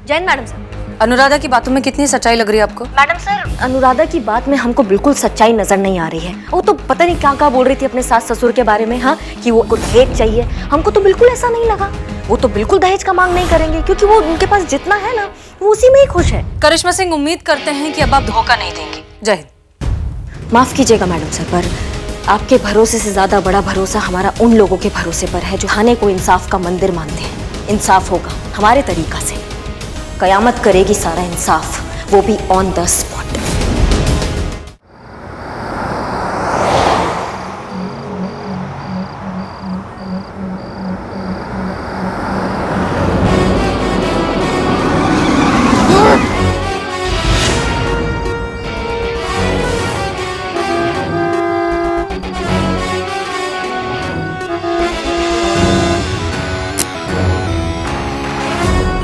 Jain madam sir. Anuradha की बातों में कितनी सच्चाई लग रही है आपको? मैडम सर, अनुराधा की बात में हमको बिल्कुल सच्चाई नजर नहीं आ रही है। वो तो पता नहीं क्या बोल रही थी अपने सास ससुर के बारे में, हाँ, कि वो दहेज चाहिए। हमको तो बिल्कुल ऐसा नहीं लगा। वो तो बिल्कुल दहेज का मांग नहीं करेंगे, क्योंकि वो उनके पास जितना है ना, वो उसी में ही खुश है। करिश्मा सिंह, उम्मीद करते हैं कि अब आप धोखा नहीं देंगी। जय हिंद। माफ कीजिएगा मैडम सर, पर आपके भरोसे से ज्यादा बड़ा भरोसा हमारा उन लोगों के भरोसे पर है जो थाने को इंसाफ का मंदिर मानते हैं। इंसाफ होगा हमारे तरीका से, कयामत करेगी सारा इंसाफ, वो भी on the spot.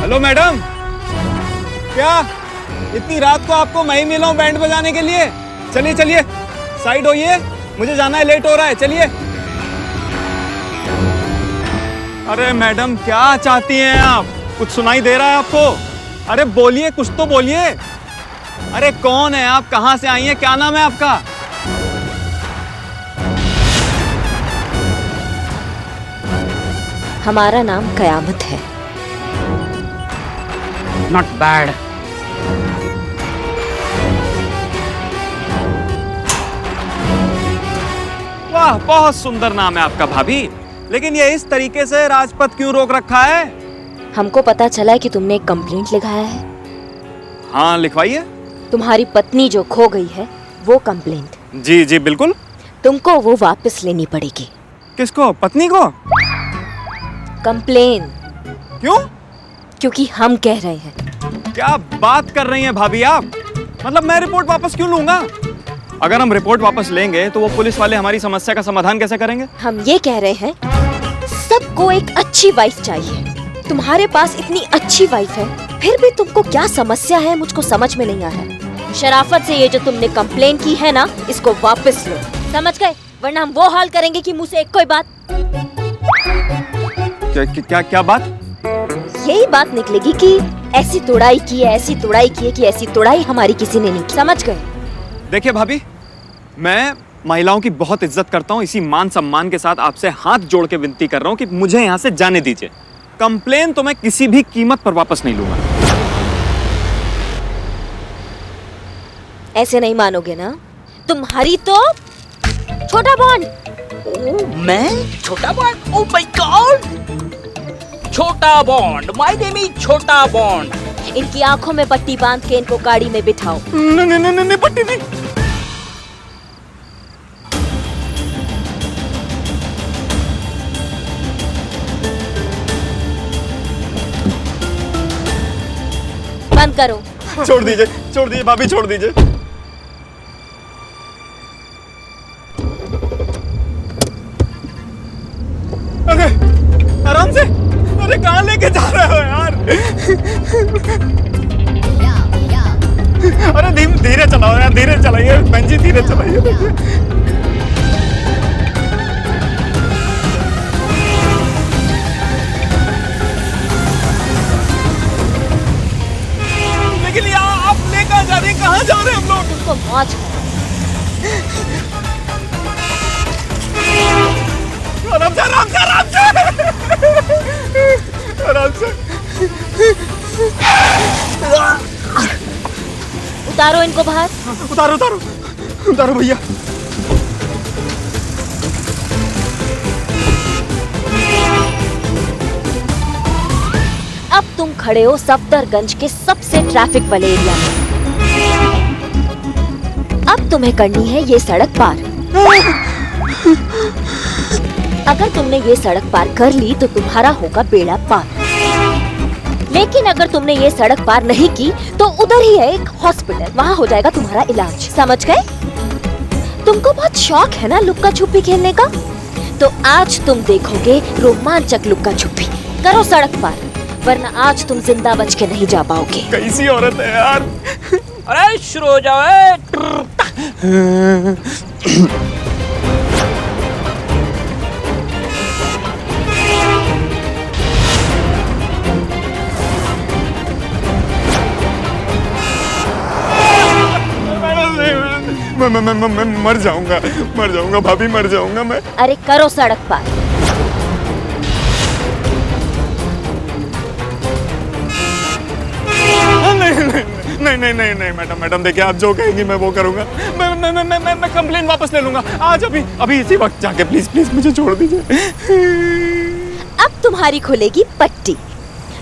Hello madam, क्या इतनी रात को आपको मैं ही मिला हूं बैंड बजाने के लिए? चलिए चलिए साइड होइए, मुझे जाना है, लेट हो रहा है, चलिए। अरे मैडम क्या चाहती हैं आप? कुछ सुनाई दे रहा है आपको? अरे बोलिए, कुछ तो बोलिए। अरे कौन है आप, कहां से आई हैं, क्या नाम है आपका? हमारा नाम कयामत है। Not bad. वाह, बहुत सुंदर नाम है आपका भाभी, लेकिन ये इस तरीके से राजपथ क्यों रोक रखा है? हमको पता चला है कि तुमने एक कंप्लेंट लिखाया है। हाँ लिखवाइए। तुम्हारी पत्नी जो खो गई है, वो कंप्लेंट। जी जी बिल्कुल। तुमको वो वापस लेनी पड़ेगी। किसको, पत्नी को? कंप्लेन। क्यों? क्योंकि हम कह रहे हैं। क्या बात कर रही हैं भाभी आप? मतलब मैं रिपोर्ट वापस क्यों लूंगा? अगर हम रिपोर्ट वापस लेंगे तो वो पुलिस वाले हमारी समस्या का समाधान कैसे करेंगे? हम ये कह रहे हैं, सबको एक अच्छी वाइफ चाहिए। तुम्हारे पास इतनी अच्छी वाइफ है, फिर भी तुमको क्या समस्या है, मुझको समझ में नहीं आ रहा है। शराफत से ये जो तुमने कंप्लेन की है ना, इसको वापस लो, समझ गए? वरना हम वो हाल करेंगे कि मुंह से एक कोई बात। क्या बात? यही बात निकलेगी कि ऐसी तोड़ाई की है, ऐसी तोड़ाई की है कि ऐसी तोड़ाई हमारी किसी ने नहीं की, समझ गए? देखिए भाभी, मैं महिलाओं की बहुत इज्जत करता हूँ, इसी मान सम्मान के साथ आपसे हाथ जोड़ के विनती कर रहा हूँ कि मुझे यहाँ से जाने दीजिए। कंप्लेन तो मैं किसी भी कीमत पर वापस नहीं लूंगा। ऐसे नहीं मानोगे ना? तुम्हारी तो छोटा बॉन्ड। मैं छोटा बॉन्ड? ओह माय गॉड, छोटा बॉन्ड, माय नेम इज छोटा बॉन्ड। इनकी आंखों में पट्टी बांध के इनको गाड़ी में बिठाओ। नहीं पट्टी नहीं। बंद करो। छोड़ दीजिए भाभी, छोड़ दीजिए। अरे आराम से, अरे कहाँ लेके जा रहे हो यार? अरे धीरे चलाओ यार, धीरे चलाइए बहन जी, धीरे चलाइए। लेकिन यार आप लेकर जा रहे हैं, कहाँ जा रहे हैं हम लोग? तुमको मौज आराम से, आराम से, आराम से, आराम से। उतारो इनको बाहर। उतारो उतारो उतारो भैया। अब तुम खड़े हो सफदरगंज के सबसे ट्रैफिक वाले एरिया में। अब तुम्हें करनी है ये सड़क पार। अगर तुमने ये सड़क पार कर ली तो तुम्हारा होगा बेड़ा पार। लेकिन अगर तुमने ये सड़क पार नहीं की तो उधर ही है एक हॉस्पिटल, वहाँ हो जाएगा तुम्हारा इलाज, समझ गए? तुमको बहुत शौक है ना लुक्का छुपी खेलने का, तो आज तुम देखोगे रोमांचक लुक्का छुपी। करो सड़क पार, वरना आज तुम जिंदा बच के नहीं जा पाओगे। कैसी औरत है यार? अरे शुरू हो जाओ। मैं मर जाऊंगा भाभी, मर जाऊंगा मैं। अरे करो सड़क पार। नहीं मैडम देखिए, आप जो कहेंगी मैं वो करूंगा। मैं कंप्लेन वापस ले लूंगा आज, अभी इसी वक्त जाके। प्लीज मुझे छोड़ दीजिए। अब तुम्हारी खुलेगी पट्टी।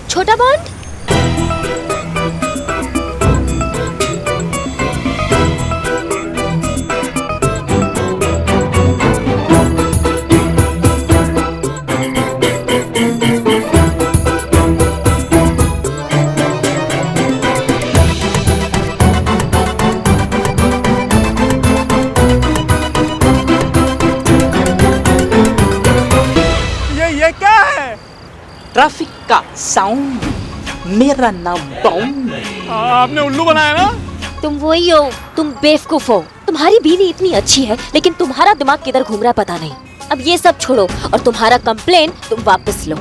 छोटा बॉन्ड, ये क्या है? ट्रैफिक का साउंड। मेरा नाम बाउंड। आपने उल्लू बनाया ना? तुम वही हो, तुम बेवकूफ हो। तुम्हारी बीवी इतनी अच्छी है, लेकिन तुम्हारा दिमाग किधर घूम रहा है पता नहीं। अब ये सब छोड़ो और तुम्हारा कंप्लेन तुम वापस लो।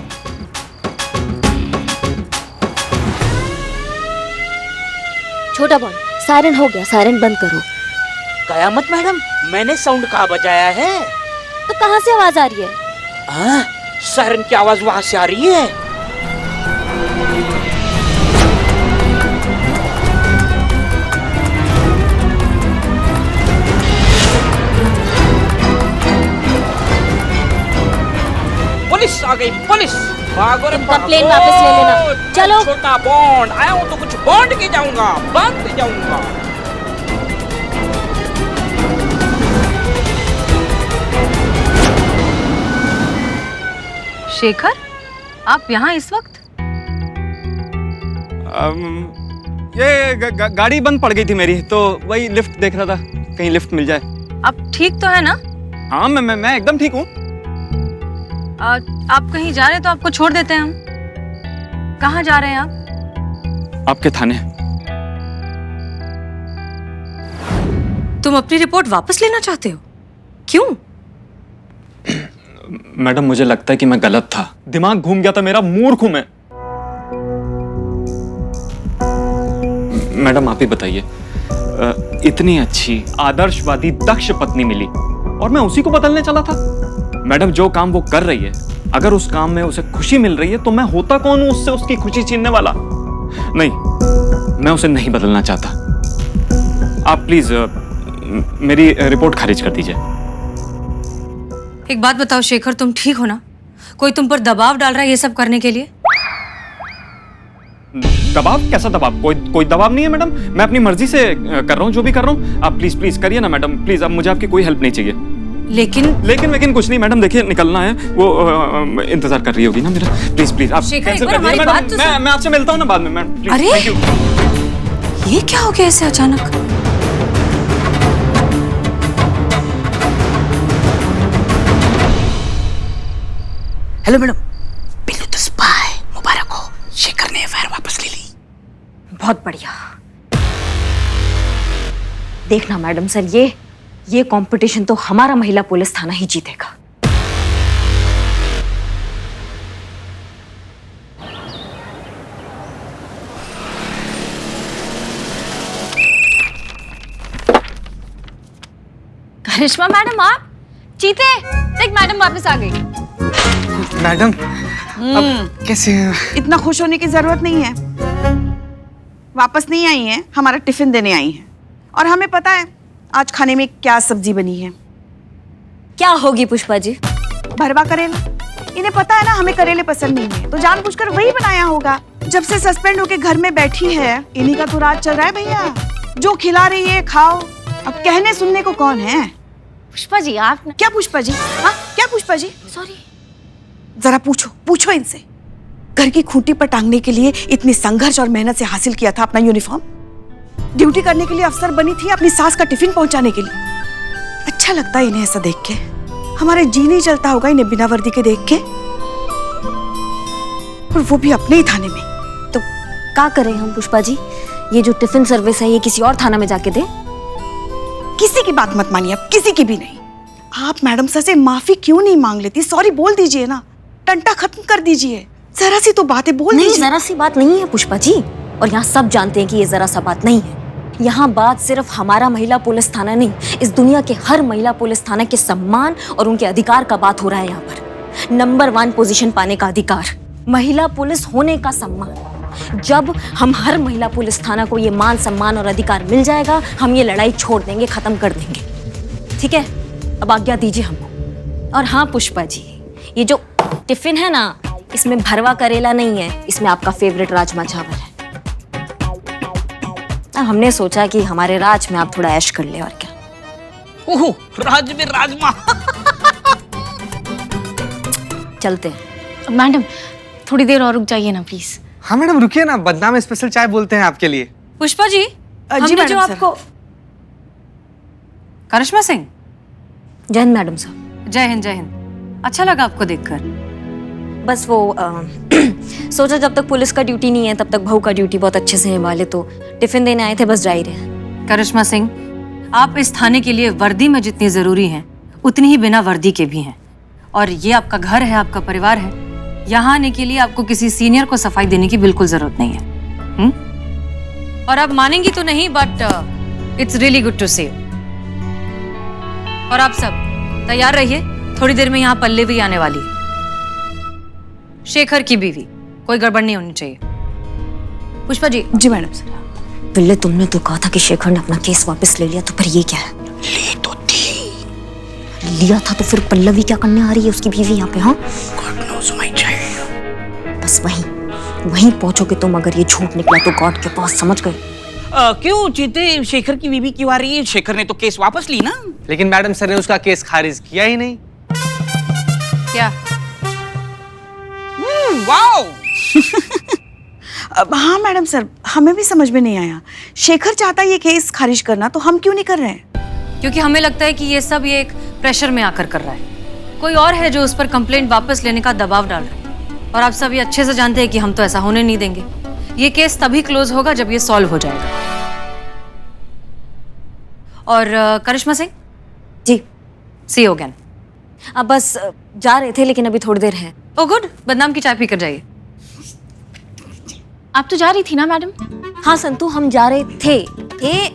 छोटा बॉन्ड, सायरन हो गया, सायरन बंद करो। कयामत मैडम, मैंने साउंड कहाँ बजाया है? तो कहाँ से आवाज आ रही है? सायरन की आवाज वहां से आ रही है। पुलिस आ गई, पुलिस! भागो रे भागो। कंप्लेन वापस ले लेना। चलो। छोटा बॉन्ड आया हूँ तो कुछ बॉन्ड के जाऊंगा, बांध के जाऊंगा। शेखर, आप यहाँ इस वक्त? ये गाड़ी बंद पड़ गई थी मेरी, तो वही लिफ्ट देख रहा था, कहीं लिफ्ट मिल जाए। आप ठीक तो है ना? हाँ, मैं एकदम ठीक हूँ। आप कहीं जा रहे हैं तो आपको छोड़ देते हैं हम। कहाँ जा रहे हैं आप? आपके थाने। तुम अपनी रिपोर्ट वापस लेना चाहते हो? क्यों? मैडम, मुझे लगता है कि मैं गलत था, दिमाग घूम गया था मेरा, मूर्ख हूं मैं। मैडम आप ही बताइए, इतनी अच्छी आदर्शवादी दक्ष पत्नी मिली और मैं उसी को बदलने चला था। मैडम, जो काम वो कर रही है, अगर उस काम में उसे खुशी मिल रही है तो मैं होता कौन हूं उससे उसकी खुशी छीनने वाला? नहीं, मैं उसे नहीं बदलना चाहता। आप प्लीज मेरी रिपोर्ट खारिज कर दीजिए। एक बात बताओ शेखर, तुम ठीक हो ना? कोई तुम पर दबाव डाल रहा है ये सब करने के लिए? दबाव? कैसा दबाव? कोई दबाव नहीं है मैडम, मैं अपनी मर्जी से कर रहा हूँ जो भी कर रहा हूँ। आप प्लीज करिए ना मैडम, प्लीज। अब मुझे आपकी कोई हेल्प नहीं चाहिए। लेकिन कुछ नहीं मैडम, देखिए निकलना है, वो इंतजार कर रही होगी ना मेरा। प्लीज आप शेखर, कैंसिल एक बार कर दीजिए हमारी बात मैडम। तो मैं आपसे मिलता हूँ ना बाद में मैडम, प्लीज। अरे! Thank you. ये क्या हो गया ऐसे अचानक? Hello madam, Billu the spy, मुबारक हो, शेखर ने एफआईआर वापस ले ली। बहुत बढ़िया। देखना मैडम सर, ये कंपटीशन तो हमारा महिला पुलिस थाना ही जीतेगा। करिश्मा मैडम, आप जीते। देख मैडम वापस आ गई। मैडम, अब कैसे? इतना खुश होने की जरूरत नहीं है। वापस नहीं आई हैं, हमारा टिफिन देने आई हैं। और हमें पता है आज खाने में क्या सब्जी बनी है। क्या होगी पुष्पा जी? भरवा करेला। इन्हें पता है ना हमें करेले पसंद नहीं है, तो जानबूझकर वही बनाया होगा। जब से सस्पेंड होके घर में बैठी है, इन्हीं का तो राज चल रहा है भैया। जो खिला रही है खाओ, अब कहने सुनने को कौन है? पुष्पा जी आप क्या पुष्पा जी? हाँ क्या पुष्पा जी? सॉरी। जरा पूछो इनसे, घर की खूंटी पर टांगने के लिए इतनी संघर्ष और मेहनत से हासिल किया था अपना यूनिफॉर्म। ड्यूटी करने के लिए अफसर बनी थी अपनी सास का टिफिन पहुंचाने के लिए। अच्छा लगता है इन्हें ऐसा देख के। हमारे जी नहीं चलता होगा इन्हें बिना वर्दी के देख के, और वो भी अपने ही थाने में। तो क्या करें हम पुष्पा जी? ये जो टिफिन सर्विस है ये किसी और थाना में जाके दे। किसी की बात मत मानिए, अब किसी की भी नहीं। आप मैडम सर से माफी क्यों नहीं मांग लेती? सॉरी बोल दीजिए ना, टंटा खत्म कर दीजिए। जरा सी तो बातें बोल नहीं, दीजिए। जरा सी बात नहीं है पुष्पा जी, और यहाँ सब जानते हैं कि ये जरा सा बात नहीं है। यहाँ बात सिर्फ हमारा महिला पुलिस थाना नहीं, इस दुनिया के हर महिला पुलिस थाना के सम्मान और उनके अधिकार का बात हो रहा है यहाँ पर। नंबर 1 पोजीशन पाने का अधिकार, महिला पुलिस होने का सम्मान। जब हम हर महिला पुलिस थाना को ये मान सम्मान और अधिकार मिल जाएगा, हम ये लड़ाई छोड़ देंगे, खत्म कर देंगे। ठीक है, अब आज्ञा दीजिए हमको। और हाँ पुष्पा जी, ये जो टिफिन है ना, इसमें भरवा करेला नहीं है, इसमें आपका फेवरेट राजमा चावल है। हमने सोचा कि हमारे राज में आप थोड़ा ऐश कर ले, और क्या। ओह, राज में राजमा। चलते हैं। मैडम थोड़ी देर और रुक जाइए ना प्लीज। हाँ मैडम रुकिए ना, बदनाम स्पेशल चाय बोलते हैं आपके लिए। पुष्पा जी, हमने मैडम जो सर। आपको करिश्मा सिंह, जय हिंद मैडम साहब। जय हिंद जय हिंद। अच्छा लगा आपको देखकर। बस वो सोचा जब तक पुलिस का ड्यूटी नहीं है तब तक बहू का ड्यूटी बहुत अच्छे से निभाले, तो टिफिन देने आए थे, बस जा ही रहे। करिश्मा सिंह, आप इस थाने के लिए वर्दी में जितनी जरूरी हैं उतनी ही बिना वर्दी के भी हैं। और ये आपका घर है, आपका परिवार है। यहाँ आने के लिए आपको किसी सीनियर को सफाई देने की बिल्कुल जरूरत नहीं है। और आप मानेंगी तो नहीं, but it's really good to see. और आप सब तैयार रहिए, थोड़ी देर में यहाँ पल्लवी आने वाली है, शेखर की बीवी। कोई गड़बड़ नहीं होनी चाहिए। पुष्पा जी। जी मैडम सर। पिल्ले, तुमने तो कहा था कि शेखर ने अपना केस वापस ले लिया, तो फिर ये क्या है? ले तो थी। लिया था तो फिर पल्लवी क्या करने आ रही है, उसकी बीवी यहाँ पे? हाँ, God knows my child। बस वहीं पहुंचोगे तुम। अगर ये झूठ निकला तो गॉड के पास, समझ गए? क्यों चीते, शेखर की बीवी क्यों आ रही है? शेखर ने तो केस वापस ली ना। लेकिन मैडम सर ने उसका केस खारिज किया ही नहीं। क्या? वाओ। हाँ मैडम सर, हमें भी समझ में नहीं आया। शेखर चाहता है ये केस खारिज करना, तो हम क्यों नहीं कर रहे हैं? क्योंकि हमें लगता है कि ये सब ये एक प्रेशर में आकर कर रहा है। कोई और है जो उस पर कंप्लेंट वापस लेने का दबाव डाल रहा है। और आप सब ये अच्छे से जानते हैं कि हम तो ऐसा होने नहीं देंगे। ये केस तभी क्लोज होगा जब ये सॉल्व हो जाएगा। और करिश्मा सिंह जी, सी यू अगेन। अब बस जा रहे थे, लेकिन अभी थोड़ी देर है। ओ गुड, बदनाम की चाय पीकर जाइए। आप तो जा रही थी ना मैडम? हाँ संतू, हम जा रहे थे,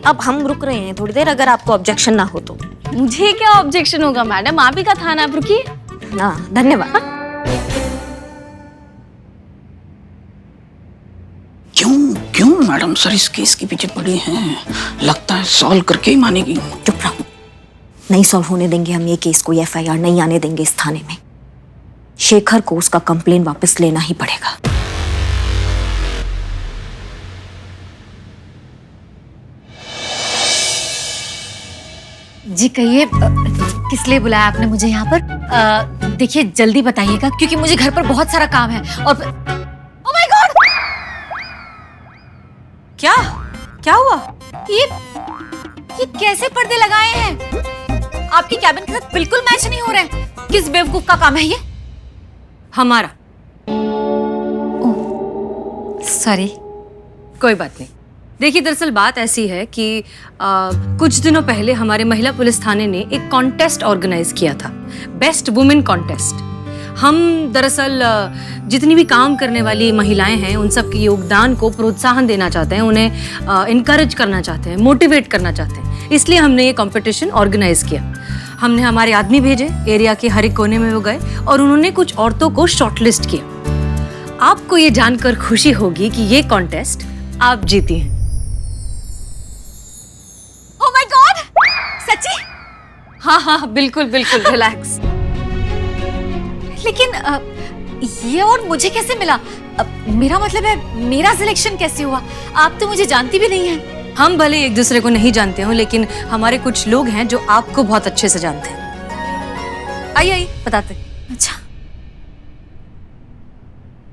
अब हम रुक रहे हैं थोड़ी देर, अगर आपको ऑब्जेक्शन ना हो तो। मुझे क्या ऑब्जेक्शन होगा मैडम, आप ही का था ना, आप रुकिए। हाँ, धन्यवाद। हाँ? क्यों मैडम सर इस केस के पीछे पड़ी हैं? लगता है सॉल्व करके ही मानेगी। चुप रहो, नहीं सॉल्व होने देंगे हम ये केस। कोई FIR नहीं आने देंगे इस थाने में। शेखर को उसका कंप्लेन वापस लेना ही पड़ेगा। जी कहिए, किस लिए बुलाया आपने मुझे यहाँ पर? देखिए जल्दी बताइएगा, क्योंकि मुझे घर पर बहुत सारा काम है। और ओह माय गॉड, क्या हुआ? ये कैसे पर्दे लगाए हैं? आपकी कैबिन के साथ बिल्कुल मैच नहीं हो रहे हैं। किस बेवकूफ का काम है ये? हमारा। सॉरी। कोई बात नहीं। देखिए, दरअसल बात ऐसी है कि कुछ दिनों पहले हमारे महिला पुलिस थाने ने एक कॉन्टेस्ट ऑर्गेनाइज किया था, बेस्ट वुमेन कॉन्टेस्ट। हम दरअसल जितनी भी काम करने वाली महिलाएं हैं उन सब के योगदान को प्रोत्साहन देना चाहते हैं, उन्हें इनकरेज करना चाहते हैं, मोटिवेट करना चाहते हैं। इसलिए हमने ये कंपटीशन ऑर्गेनाइज किया। हमने हमारे आदमी भेजे, एरिया के हर एक कोने में वो गए और उन्होंने कुछ औरतों को शॉर्टलिस्ट किया। आपको ये जानकर खुशी होगी कि ये कॉन्टेस्ट आप जीती हैं। ओह माय गॉड, सच्ची? हाँ, बिल्कुल रिलैक्स। लेकिन ये और मुझे कैसे मिला? मेरा मतलब है, मेरा सिलेक्शन कैसे हुआ? आप तो मुझे जानती भी नहीं हैं। हम भले एक दूसरे को नहीं जानते हो, लेकिन हमारे कुछ लोग हैं जो आपको बहुत अच्छे से जानते हैं। आइए बताते। अच्छा।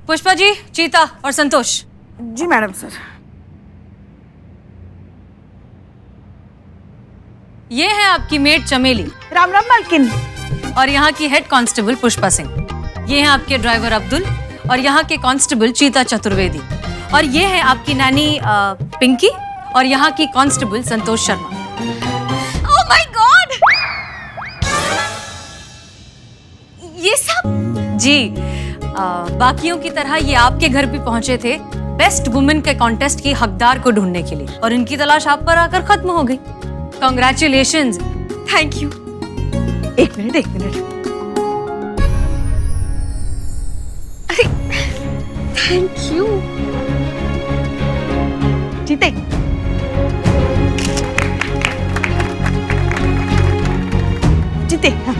पुष्पा जी, चीता और संतोष। जी मैडम सर। ये है आपकी मेड चमेली राम राम मालकिन। और यहाँ की हेड कांस्टेबल पुष्पा सिंह। ये हैं आपके ड्राइवर अब्दुल और यहाँ के कांस्टेबल चीता चतुर्वेदी। और ये है आपकी नानी पिंकी और यहाँ की constable Santosh Sharma. Oh my God, ये सब? जी, बाकियों की तरह ये आपके घर भी पहुंचे थे बेस्ट वुमेन के कॉन्टेस्ट की हकदार को ढूंढने के लिए, और इनकी तलाश आप पर आकर खत्म हो गई। कॉन्ग्रेचुलेशंस। Thank you. एक मिनट। Thank you. जीते। जीते। हाँ।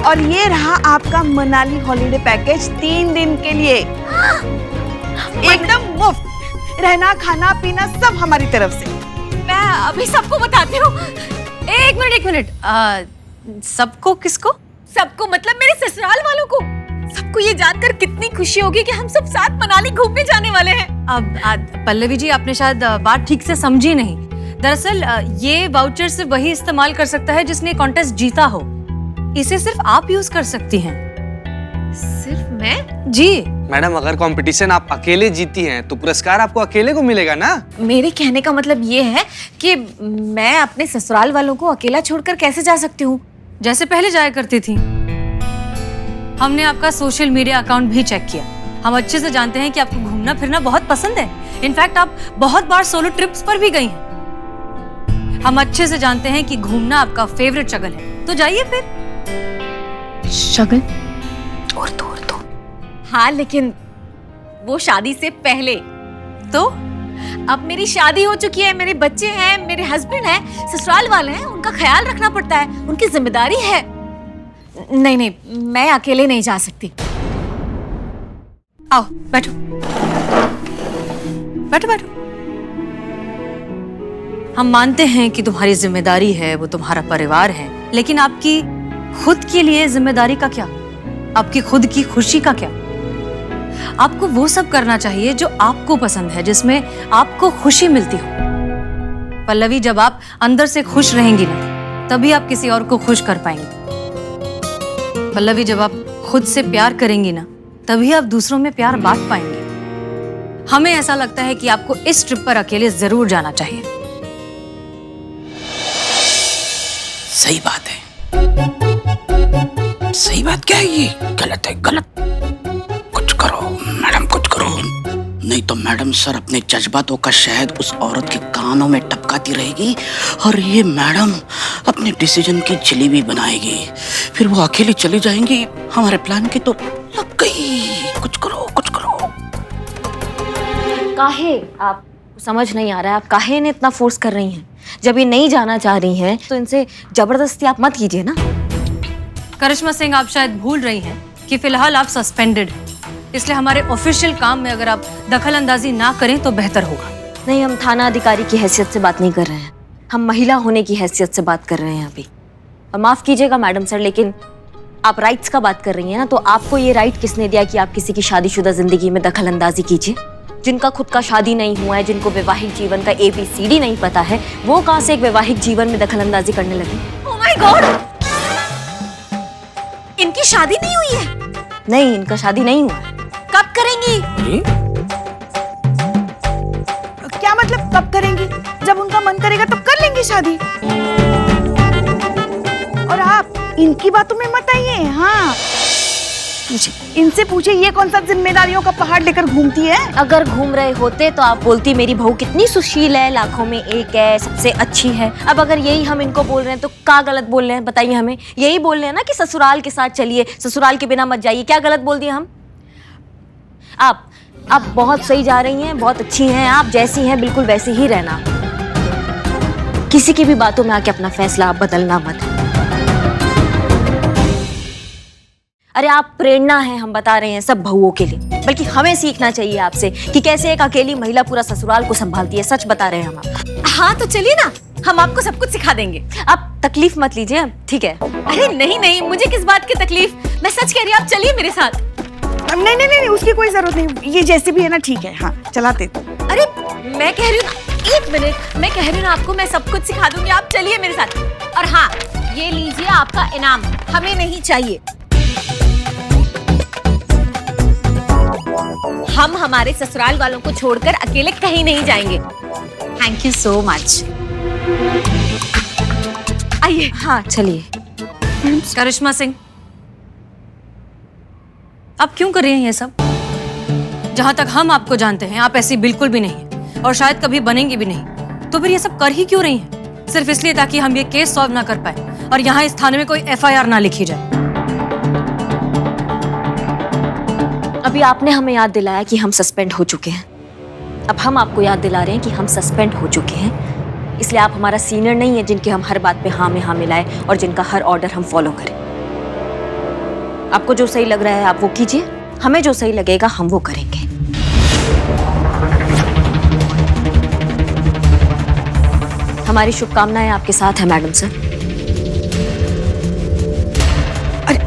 और ये रहा आपका मनाली हॉलिडे पैकेज 3 दिन के लिए, एकदम मुफ्त। रहना खाना पीना सब हमारी तरफ से। मैं अभी सबको बताती हूँ। एक मिनट। सबको किसको? सबको मतलब मेरे ससुराल वालों को। सबको ये जानकर कितनी खुशी होगी कि हम सब साथ मनाली घूमने जाने वाले हैं। अब पल्लवी जी, आपने शायद बात ठीक से समझी नहीं। दरअसल ये वाउचर सिर्फ वही इस्तेमाल कर सकता है जिसने कॉन्टेस्ट जीता हो। इसे सिर्फ आप यूज कर सकती हैं। सिर्फ मैं? जी। मैडम, अगर कंपटीशन आप अकेले जीती हैं तो पुरस्कार आपको अकेले को मिलेगा ना। मेरे कहने का मतलब ये है कि मैं अपने ससुराल वालों को अकेला छोड़कर कैसे जा सकती हूँ? जैसे पहले जाया करती थी। हमने आपका सोशल मीडिया अकाउंट भी चेक किया। हम अच्छे से जानते हैं कि आपको घूमना फिरना बहुत पसंद है। इनफैक्ट आप बहुत बार सोलो ट्रिप्स पर भी गई हैं। हम अच्छे से जानते हैं कि घूमना आपका फेवरेट शगल है। तो जाइए फिर। शगल? और तो हाँ, लेकिन वो शादी से पहले। तो अब मेरी शादी हो चुकी है, मेरे बच्चे हैं, मेरे हस्बैंड हैं, ससुराल वाले हैं, उनका ख्याल रखना पड़ता है, उनकी जिम्मेदारी है। नहीं, मैं अकेले नहीं जा सकती। आओ बैठो। हम मानते हैं कि तुम्हारी जिम्मेदारी है, वो तुम्हारा परिवार है, लेकिन आपकी खुद के लिए जिम्मेदारी का क्या? आपकी खुद की खुशी का क्या? आपको वो सब करना चाहिए जो आपको पसंद है, जिसमें आपको खुशी मिलती हो। पल्लवी, जब आप अंदर से खुश रहेंगी ना, तभी आप किसी और को खुश कर पाएंगी। पल्लवी, जब आप खुद से प्यार करेंगी ना, तभी आप दूसरों में प्यार बांट पाएंगे। हमें ऐसा लगता है कि आपको इस ट्रिप पर अकेले जरूर जाना चाहिए। सही बात है। सही बात क्या है? ये गलत है, गलत। कुछ करो मैडम, कुछ करो, नहीं तो मैडम सर अपने जज्बातों का शहद उस औरत के कानों में टपकाती रहेगी और ये मैडम अपने डिसीजन की जलेबी बनाएगी। फिर वो अकेली चली जाएंगी। हमारे प्लान की तो लग गई। कुछ करो, कुछ करो। काहे आप समझ नहीं आ रहा है, आप काहे इन्हें इतना फोर्स कर रही हैं? जब ये नहीं जाना चाह रही हैं तो इनसे जबरदस्ती आप मत कीजिए ना। करिश्मा सिंह, आप शायद भूल रही हैं कि फिलहाल आप सस्पेंडेड हैं, इसलिए हमारे ऑफिशियल काम में अगर आप दखल अंदाजी ना करें तो बेहतर होगा। नहीं, हम थाना अधिकारी की हैसियत से बात नहीं कर रहे हैं, हम महिला होने की हैसियत से बात कर रहे हैं अभी। और माफ कीजिएगा मैडम सर, लेकिन आप राइट्स का बात कर रही हैं ना, तो आपको ये राइट किसने दिया कि आप किसी की शादीशुदा जिंदगी में दखल अंदाजी कीजिए? जिनका खुद का शादी नहीं हुआ है, जिनको वैवाहिक जीवन का ABCD नहीं पता है, वो कहाँ से एक वैवाहिक जीवन में दखल अंदाजी करने लगे? Oh my God! इनकी शादी नहीं हुई है? नहीं, इनका शादी नहीं हुआ है। कब करेंगी? क्या मतलब कब करेंगी? जब उनका मन करेगा तब कर लेंगी शादी। और आप इनकी बातों में मत आइए। हाँ, इनसे पूछे ये कौन सा जिम्मेदारियों का पहाड़ लेकर घूमती है। अगर घूम रहे होते तो आप बोलती मेरी बहू कितनी सुशील है, लाखों में एक है, सबसे अच्छी है। अब अगर यही हम इनको बोल रहे हैं तो क्या गलत बोल रहे हैं बताइए हमें? यही बोल रहे हैं ना कि ससुराल के साथ चलिए, ससुराल के बिना मत जाइए। क्या गलत बोल दिए हम? आप बहुत सही जा रही हैं, बहुत अच्छी हैं, आप जैसी हैं बिल्कुल वैसी ही रहना। किसी की भी बातों में आके अपना फैसला आप बदलना मत। अरे आप प्रेरणा हैं, हम बता रहे हैं सब बहुओं के लिए, बल्कि हमें सीखना चाहिए आपसे कि कैसे एक अकेली महिला पूरा ससुराल को संभालती है। सच बता रहे हैं हम आपको। हाँ तो चलिए ना, हम आपको सब कुछ सिखा देंगे। आप तकलीफ मत लीजिए, ठीक है? अरे नहीं, मुझे किस बात की तकलीफ, मैं सच कह रही हूँ, आप चलिए मेरे साथ। नहीं, उसकी कोई जरूरत नहीं, ये जैसे भी है ना ठीक है। हाँ, चलाते। अरे मैं कह रही हूँ ना, एक मिनट, मैं कह रही हूँ ना आपको, मैं सब कुछ सिखा दूंगी, आप चलिए मेरे साथ। और हाँ, ये लीजिए आपका इनाम, हमें नहीं चाहिए। हम हमारे ससुराल वालों को छोड़कर अकेले कहीं नहीं जाएंगे। Thank you so much. आइए। हाँ चलिए। करिश्मा सिंह, आप क्यों कर रही हैं ये सब? जहां तक हम आपको जानते हैं आप ऐसी बिल्कुल भी नहीं है और शायद कभी बनेंगी भी नहीं। तो फिर ये सब कर ही क्यों रही हैं? सिर्फ इसलिए ताकि हम ये केस सॉल्व ना कर पाए और यहाँ इस थाने में कोई FIR ना लिखी जाए। अभी आपने हमें याद दिलाया कि हम सस्पेंड हो चुके हैं, अब हम आपको याद दिला रहे हैं कि हम सस्पेंड हो चुके हैं। इसलिए आप हमारा सीनियर नहीं है जिनके हम हर बात पे हाँ में हाँ मिलाएं और जिनका हर ऑर्डर हम फॉलो करें। आपको जो सही लग रहा है आप वो कीजिए, हमें जो सही लगेगा हम वो करेंगे। हमारी शुभकामनाएं आपके साथ है मैडम सर। अरे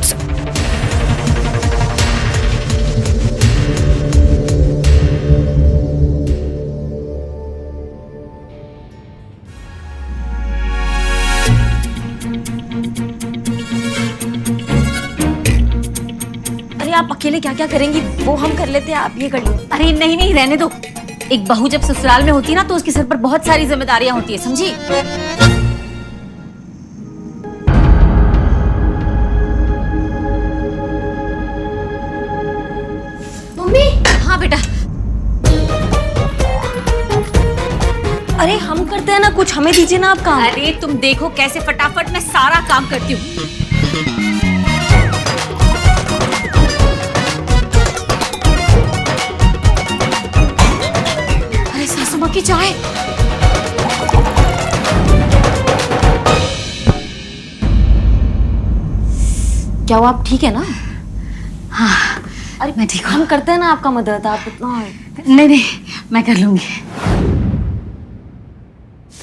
अरे आप अकेले क्या क्या करेंगी वो हम कर लेते हैं, आप ये कर लीजिए। अरे नहीं नहीं, रहने दो। एक बहू जब ससुराल में होती है ना तो उसके सर पर बहुत सारी जिम्मेदारियां होती है, समझी? मम्मी। हाँ बेटा। अरे हम करते हैं ना कुछ, हमें दीजिए ना आप काम। अरे तुम देखो कैसे फटाफट मैं सारा काम करती हूँ। अरे सासू माँ की चाय। क्या वो आप ठीक है ना? हाँ अरे मैं ठीक हूँ। हम करते हैं ना आपका मदद, आप इतना। नहीं नहीं, मैं कर लूंगी।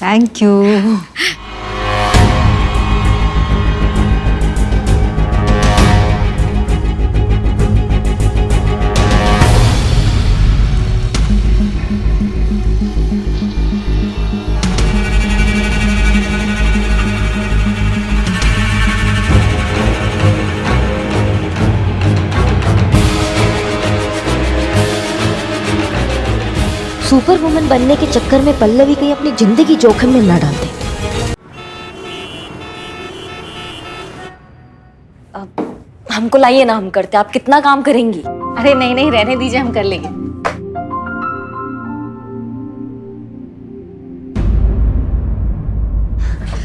Thank you. सुपर वुमन बनने के चक्कर में पल्लवी कहीं अपनी जिंदगी जोखिम में न डाल दे। अब हमको लाइए ना, हम करते। आप कितना काम करेंगी? अरे नहीं नहीं, रहने दीजिए, हम कर लेंगे।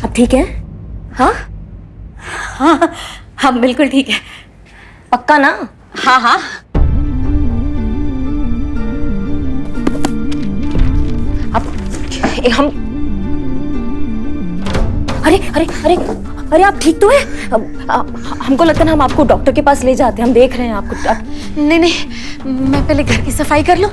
अब ठीक है? हाँ हाँ हाँ बिल्कुल ठीक है। पक्का ना? हाँ हाँ। हम अरे अरे अरे अरे आप ठीक तो है? हमको लगता है ना हम आपको डॉक्टर के पास ले जाते हैं, हम देख रहे हैं आपको। नहीं नहीं, मैं पहले घर की सफाई कर लूं।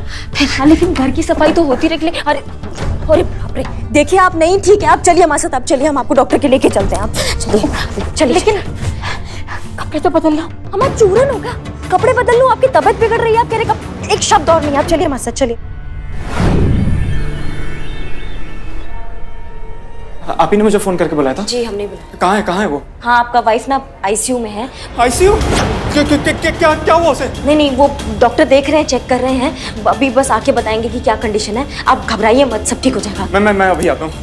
हाँ लेकिन घर की सफाई तो होती रही। अरे अरे बाप रे, देखिए आप नहीं ठीक है, आप चलिए हमारे साथ, आप चलिए, हम आपको डॉक्टर के लेके चलते हैं। आप चलिए चलिए। लेकिन कपड़े तो बदल लो, हमारा चूरन होगा। कपड़े बदल लो, आपकी तबीयत बिगड़ रही है, आप कह रहे एक शब्द और नहीं। आप चलिए हमारे साथ, चलिए। आप ही ने मुझे फोन करके बुलाया था? जी हमने बुलाया। कहाँ है वो? हाँ आपका वाइफ ना ICU में है। ICU? क्या हुआ उसे? नहीं नहीं, वो डॉक्टर देख रहे हैं, चेक कर रहे हैं, अभी बस आके बताएंगे कि क्या कंडीशन है। आप घबराइए मत, सब ठीक हो जाएगा। मैं अभी आता हूँ।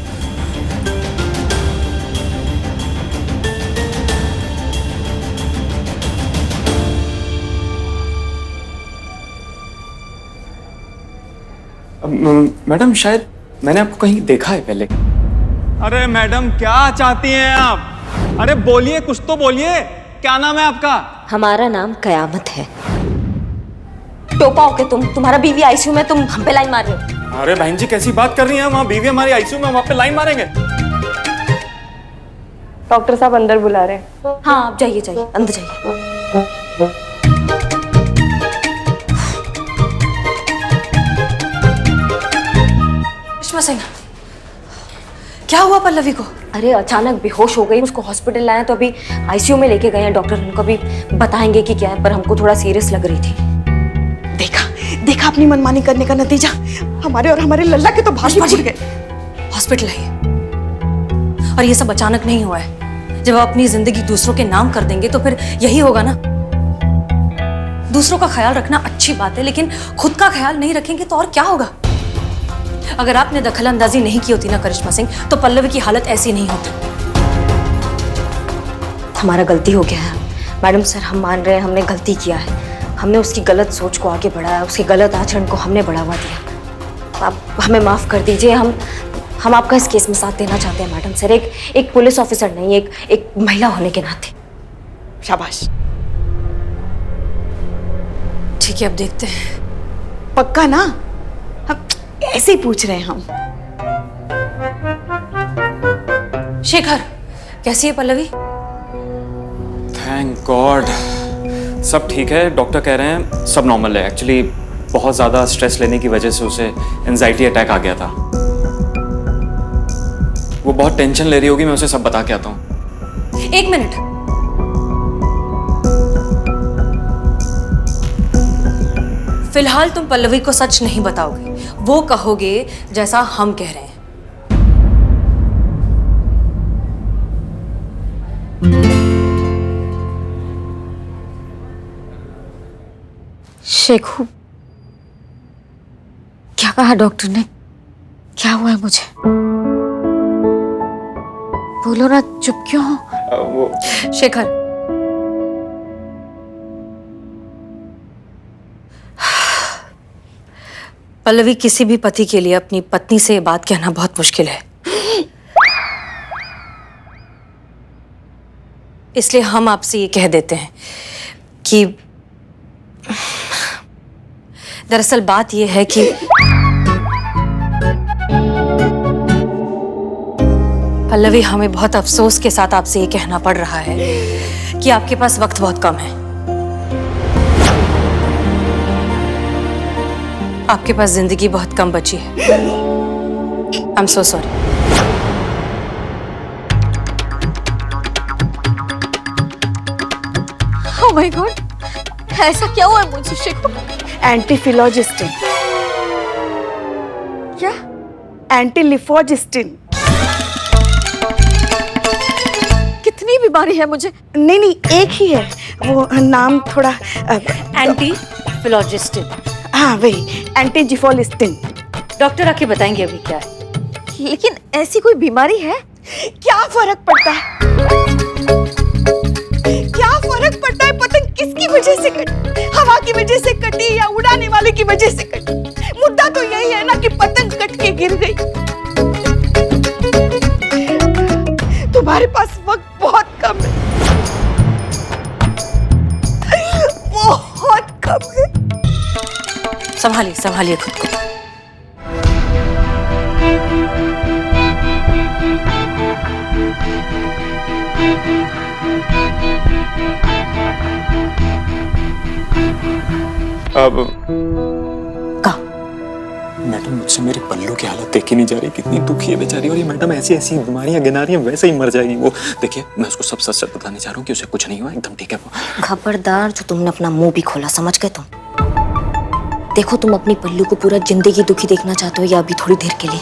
मैडम शायद मैंने आपको कहीं देखा है पहले। अरे मैडम क्या चाहती हैं आप? अरे बोलिए, कुछ तो बोलिए, क्या नाम है आपका? हमारा नाम कयामत है। टोपा हो के तुम्हारा बीवी ICU में, तुम हम पे लाइन मार रहे हो। अरे बहन जी कैसी बात कर रही हैं? वहाँ बीवी हमारी ICU में, वहाँ पे लाइन मारेंगे? डॉक्टर साहब अंदर बुला रहे हैं। हाँ आप जाइए जाइए, अंदर जाइए। सिंह, क्या हुआ पल्लवी को? अरे अचानक बेहोश हो गई, उसको हॉस्पिटल लाया तो अभी ICU में लेके गए हैं डॉक्टर। उनको भी बताएंगे कि क्या है, पर हमको थोड़ा सीरियस लग रही थी। देखा अपनी मनमानी करने का नतीजा। हमारे और हमारे लल्ला के तो भाषण फूट गए। हॉस्पिटल है और ये सब अचानक नहीं हुआ है। जब आप अपनी जिंदगी दूसरों के नाम कर देंगे तो फिर यही होगा ना। दूसरों का ख्याल रखना अच्छी बात है, लेकिन खुद का ख्याल नहीं रखेंगे तो और क्या होगा? अगर आपने दखल अंदाजी नहीं की होती ना करिश्मा सिंह, तो पल्लवी की हालत ऐसी नहीं होती। हमारा गलती हो गया है मैडम सर, हम मान रहे हैं हमने गलती किया है। हमने उसकी गलत सोच को आगे बढ़ाया, उसके गलत आचरण को हमने बढ़ावा दिया। आप हमें माफ कर दीजिए। हम आपका इस केस में साथ देना चाहते हैं मैडम सर, एक पुलिस ऑफिसर नहीं, एक महिला होने के नाते। शाबाश। ठीक है, अब देखते हैं। पक्का ना? हम ऐसे ही पूछ रहे हैं हम। शेखर, कैसी है पल्लवी? थैंक गॉड, सब ठीक है। डॉक्टर कह रहे हैं सब नॉर्मल है। एक्चुअली बहुत ज़्यादा स्ट्रेस लेने की वजह से उसे एंजाइटी अटैक आ गया था। वो बहुत टेंशन ले रही होगी, मैं उसे सब बता के आता हूँ। एक मिनट, फिलहाल तुम पल्लवी को सच नहीं बताओगे, वो कहोगे जैसा हम कह रहे हैं। शेखू, क्या कहा डॉक्टर ने? क्या हुआ है मुझे? बोलो ना, चुप क्यों हो? वो शेखर, पल्लवी, किसी भी पति के लिए अपनी पत्नी से ये बात कहना बहुत मुश्किल है, इसलिए हम आपसे ये कह देते हैं कि दरअसल बात यह है कि पल्लवी, हमें बहुत अफसोस के साथ आपसे ये कहना पड़ रहा है कि आपके पास वक्त बहुत कम है। आपके पास जिंदगी बहुत कम बची है। I am so sorry. Oh my God, ऐसा क्या हुआ है मुझे शेखू? एंटीफिलोजिस्टिन। क्या? एंटीलिफोजिस्टिन। कितनी बीमारी है मुझे? नहीं, एक ही है, वो नाम थोड़ा एंटीफिलोजिस्टिन। हाँ वही, एंटीजिफोलिस्टिन। डॉक्टर आके बताएंगे अभी क्या है। लेकिन ऐसी कोई बीमारी है? क्या फर्क पड़ता है? क्या फर्क पड़ता है पतंग किसकी वजह से कटी? हवा की वजह से कटी या उड़ाने वाले की वजह से कटी? मुद्दा तो यही है ना कि पतंग कट के गिर गई। तुम्हारे पास वक्त बहुत कम है, बहुत कम है। संभालिए, संभालिए खुद को। अब का मैडम, मुझसे मेरी पल्लू की हालत देखी नहीं जा रही, कितनी दुखी है बेचारी। और ये मैडम ऐसी ऐसी बीमारियां गिना रही है, वैसे ही मर जाएगी वो। देखिए, मैं उसको सब सच सच बताने चाह रहा हूँ कि उसे कुछ नहीं हुआ, एकदम ठीक है वो। खबरदार, जो तुमने अपना मुंह भी खोला, समझ गए तुम? देखो, तुम अपनी पल्लू को पूरा जिंदगी दुखी देखना चाहते हो या अभी थोड़ी देर के लिए?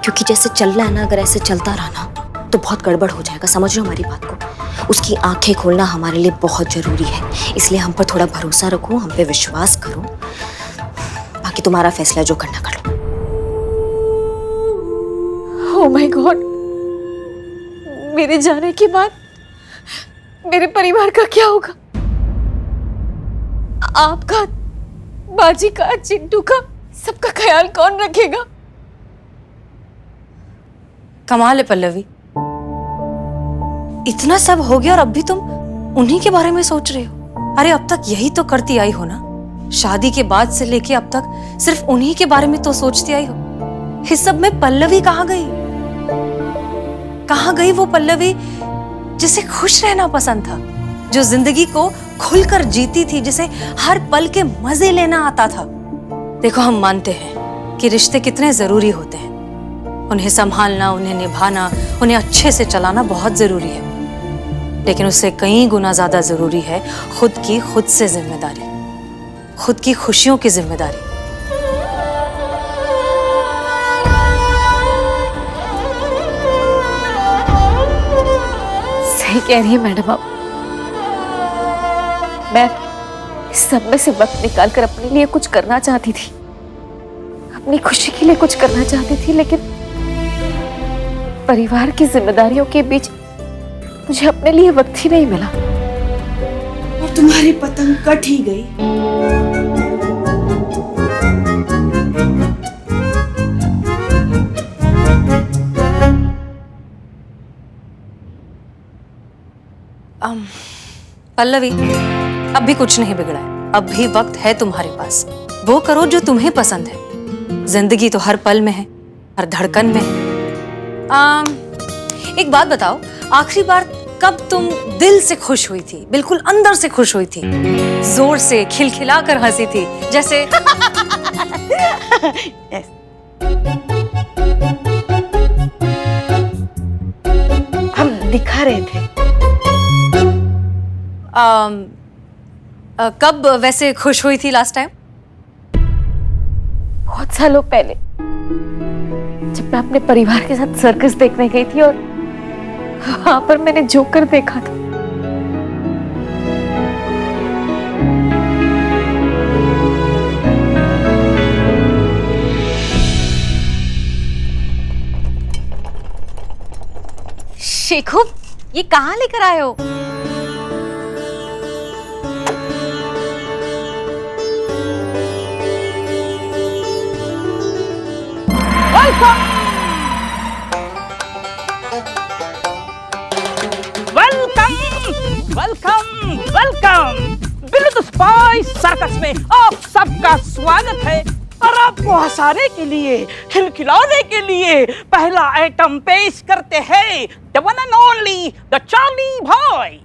क्योंकि जैसे चल रहा है ना, अगर ऐसे चलता रहा ना तो बहुत गड़बड़ हो जाएगा। समझ रहे हो हमारी बात को? उसकी आंखें खोलना हमारे लिए बहुत जरूरी है, इसलिए हम पर थोड़ा भरोसा रखो, हम पे विश्वास करो। बाकी तुम्हारा फैसला जो करना कर लो। ओह माय गॉड, मेरे जाने के बाद मेरे परिवार का क्या होगा? आपका, बाजी का, चिंटू का, सबका ख्याल कौन रखेगा? कमाल है पल्लवी, इतना सब हो गया और अब भी तुम उन्हीं के बारे में सोच रहे हो। अरे अब तक यही तो करती आई हो ना, शादी के बाद से लेके अब तक सिर्फ उन्हीं के बारे में तो सोचती आई हो। इस सब में पल्लवी कहाँ गई? कहाँ गई वो पल्लवी जिसे खुश रहना पसंद था, जो जिंदगी को खुलकर जीती थी, जिसे हर पल के मजे लेना आता था। देखो, हम मानते हैं कि रिश्ते कितने जरूरी होते हैं, उन्हें संभालना, उन्हें निभाना, उन्हें अच्छे से चलाना बहुत जरूरी है, लेकिन उससे कई गुना ज्यादा जरूरी है खुद से जिम्मेदारी, खुद की खुशियों की जिम्मेदारी। सही कह रही है मैडम आप। मैं इस सब में से वक्त निकालकर अपने लिए कुछ करना चाहती थी, अपनी खुशी के लिए कुछ करना चाहती थी, लेकिन परिवार की जिम्मेदारियों के बीच मुझे अपने लिए वक्त ही नहीं मिला। और तुम्हारी पतंग कट ही गई। पल्लवी, अब भी कुछ नहीं बिगड़ा है। अब भी वक्त है तुम्हारे पास। वो करो जो तुम्हें पसंद है। जिंदगी तो हर पल में है, हर धड़कन में है। एक बात बताओ, आखिरी बार कब तुम दिल से खुश हुई थी, बिल्कुल अंदर से खुश हुई थी, जोर से खिलखिलाकर हंसी थी, जैसे Yes. हम दिखा रहे थे। कब वैसे खुश हुई थी लास्ट टाइम? बहुत सालों पहले, जब मैं अपने परिवार के साथ सर्कस देखने गई थी और वहां पर मैंने जोकर देखा था। शेखू, ये कहाँ लेकर आए हो? वेलकम वेलकम बिल्कुल स्पाइस सर्कस में आप सबका स्वागत है। और आपको हंसाने के लिए, खिलखिलाने के लिए पहला आइटम पेश करते हैं the one and only the Charlie boy.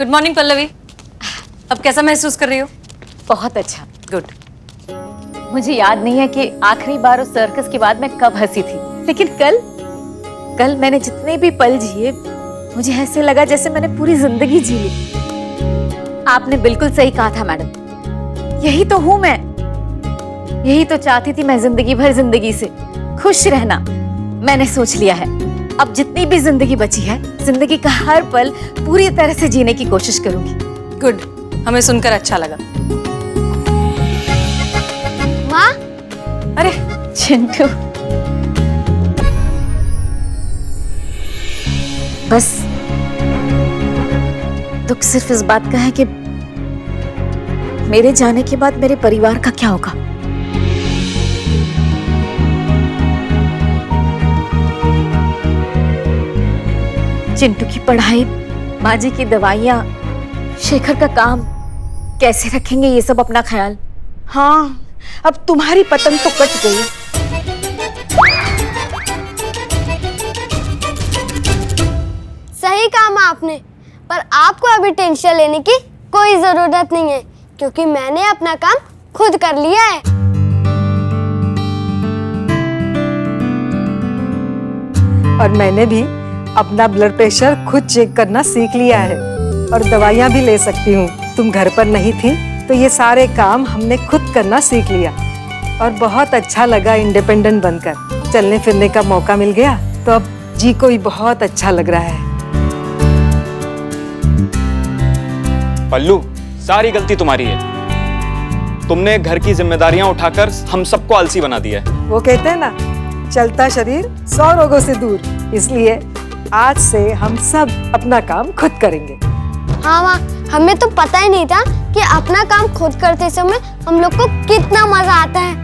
Good morning Pallavi. अब कैसा महसूस कर रही हो? बहुत अच्छा। गुड। मुझे याद नहीं है कि आखिरी बार उस सर्कस के बाद मैं कब हंसी थी, लेकिन कल मैंने जितने भी पल जिए मुझे ऐसे लगा जैसे मैंने पूरी जिंदगी जी ली। आपने बिल्कुल सही कहा था मैडम, यही तो हूं मैं, यही तो चाहती थी मैं जिंदगी भर जिंदगी से खुश रहना। मैंने सोच लिया है अब जितनी भी जिंदगी बची है, जिंदगी का हर पल पूरी तरह से जीने की कोशिश करूंगी। गुड, हमें सुनकर अच्छा लगा। माँ, अरे चिंटू, बस दुख सिर्फ इस बात का है कि मेरे जाने के बाद मेरे परिवार का क्या होगा। चिंटू की पढ़ाई, माँ जी की दवाइयाँ, शेखर का काम, कैसे रखेंगे ये सब अपना ख्याल। हाँ, अब तुम्हारी पतंग तो कट गई। सही कहा माँ आपने, पर आपको अभी टेंशन लेने की कोई जरूरत नहीं है, क्योंकि मैंने अपना काम खुद कर लिया है। और मैंने भी अपना ब्लड प्रेशर खुद चेक करना सीख लिया है और दवाइयाँ भी ले सकती हूँ। तुम घर पर नहीं थी तो ये सारे काम हमने खुद करना सीख लिया और बहुत अच्छा लगा इंडिपेंडेंट बनकर। चलने फिरने का मौका मिल गया तो अब जी को भी बहुत अच्छा लग रहा है। पल्लू, सारी गलती तुम्हारी है। तुमने घर की जिम्मेदारियां उठाकर हम सबको आलसी बना दिया है। वो कहते हैं ना, चलता शरीर 100 रोगों से दूर। इसलिए आज से हम सब अपना काम खुद करेंगे। हाँ माँ, हमें तो पता ही नहीं था कि अपना काम खुद करते समय हम लोग को कितना मजा आता है।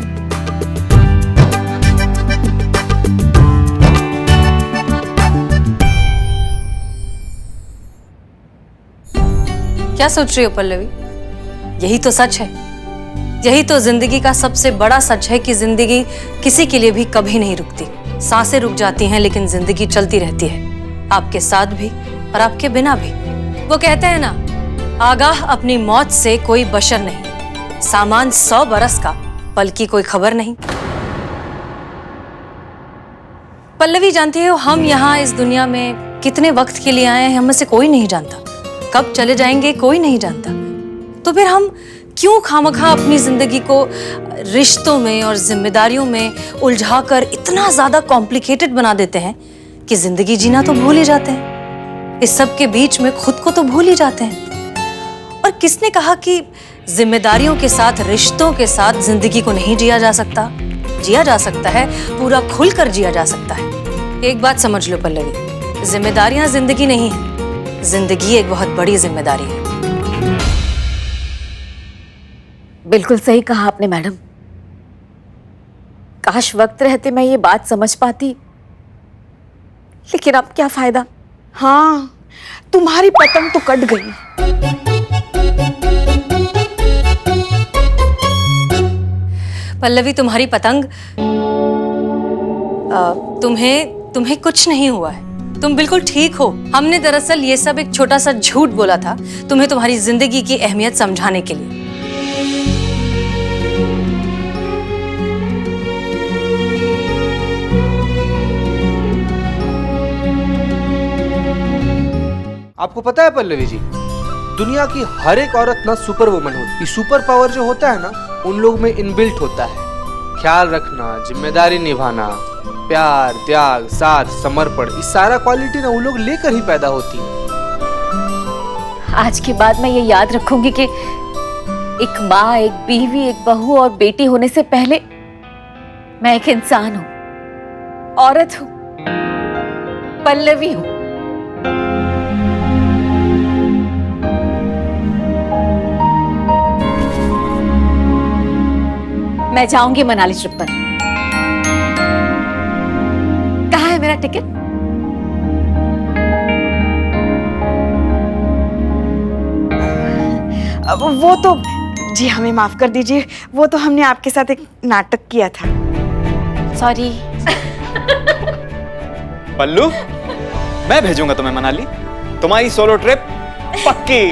क्या सोच रही हो पल्लवी? यही तो सच है, यही तो जिंदगी का सबसे बड़ा सच है कि जिंदगी किसी के लिए भी कभी नहीं रुकती। सांसें रुक जाती हैं लेकिन जिंदगी चलती रहती है, आपके साथ भी और आपके बिना भी। वो कहते हैं ना, आगाह अपनी मौत से कोई बशर नहीं, सामान 100 बरस का, पल की कोई खबर नहीं। पल्लवी, जानती हो हम यहाँ इस दुनिया में कितने वक्त के लिए आए हैं, हमें से कोई नहीं जानता। कब चले जाएंगे कोई नहीं जानता। तो फिर हम क्यों खामखा अपनी जिंदगी को रिश्तों में और जिम्मेदारियों में उलझाकर इतना ज्यादा कॉम्प्लिकेटेड बना देते हैं कि जिंदगी जीना तो भूल ही जाते हैं, इस सब के बीच में खुद को तो भूल ही जाते हैं। और किसने कहा कि जिम्मेदारियों के साथ, रिश्तों के साथ जिंदगी को नहीं जिया जा सकता? जिया जा सकता है, पूरा खुलकर जिया जा सकता है। एक बात समझ लो पल्लवी, जिम्मेदारियां जिंदगी नहीं है, जिंदगी एक बहुत बड़ी जिम्मेदारी है। बिल्कुल सही कहा आपने मैडम। काश वक्त रहते मैं ये बात समझ पाती, लेकिन अब क्या फायदा। हाँ, तुम्हारी पतंग तो कट गई। पल्लवी, तुम्हारी पतंग, तुम्हें कुछ नहीं हुआ है, तुम बिल्कुल ठीक हो। हमने दरअसल ये सब एक छोटा सा झूठ बोला था तुम्हें तुम्हारी जिंदगी की अहमियत समझाने के लिए। आपको पता है पल्लवी जी, दुनिया की हर एक औरत ना सुपर वुमन होती है। सुपर पावर जो होता है ना, उन लोग में इनबिल्ट होता है। ख्याल रखना, जिम्मेदारी निभाना, प्यार, त्याग, साथ, समर्पण, इस सारा क्वालिटी ना उन लोग लेकर ही पैदा होती है। आज के बाद मैं ये याद रखूंगी कि एक माँ, एक बीवी, एक बहू और बेटी होने से पहले मैं एक इंसान हूं, औरत हूं, पल्लवी हूं। मैं जाऊंगी मनाली ट्रिप पर। कहाँ है मेरा टिकट? वो तो जी हमें माफ कर दीजिए, वो तो हमने आपके साथ एक नाटक किया था। सॉरी। पल्लू, मैं भेजूंगा तुम्हें मनाली। तुम्हारी सोलो ट्रिप पक्की।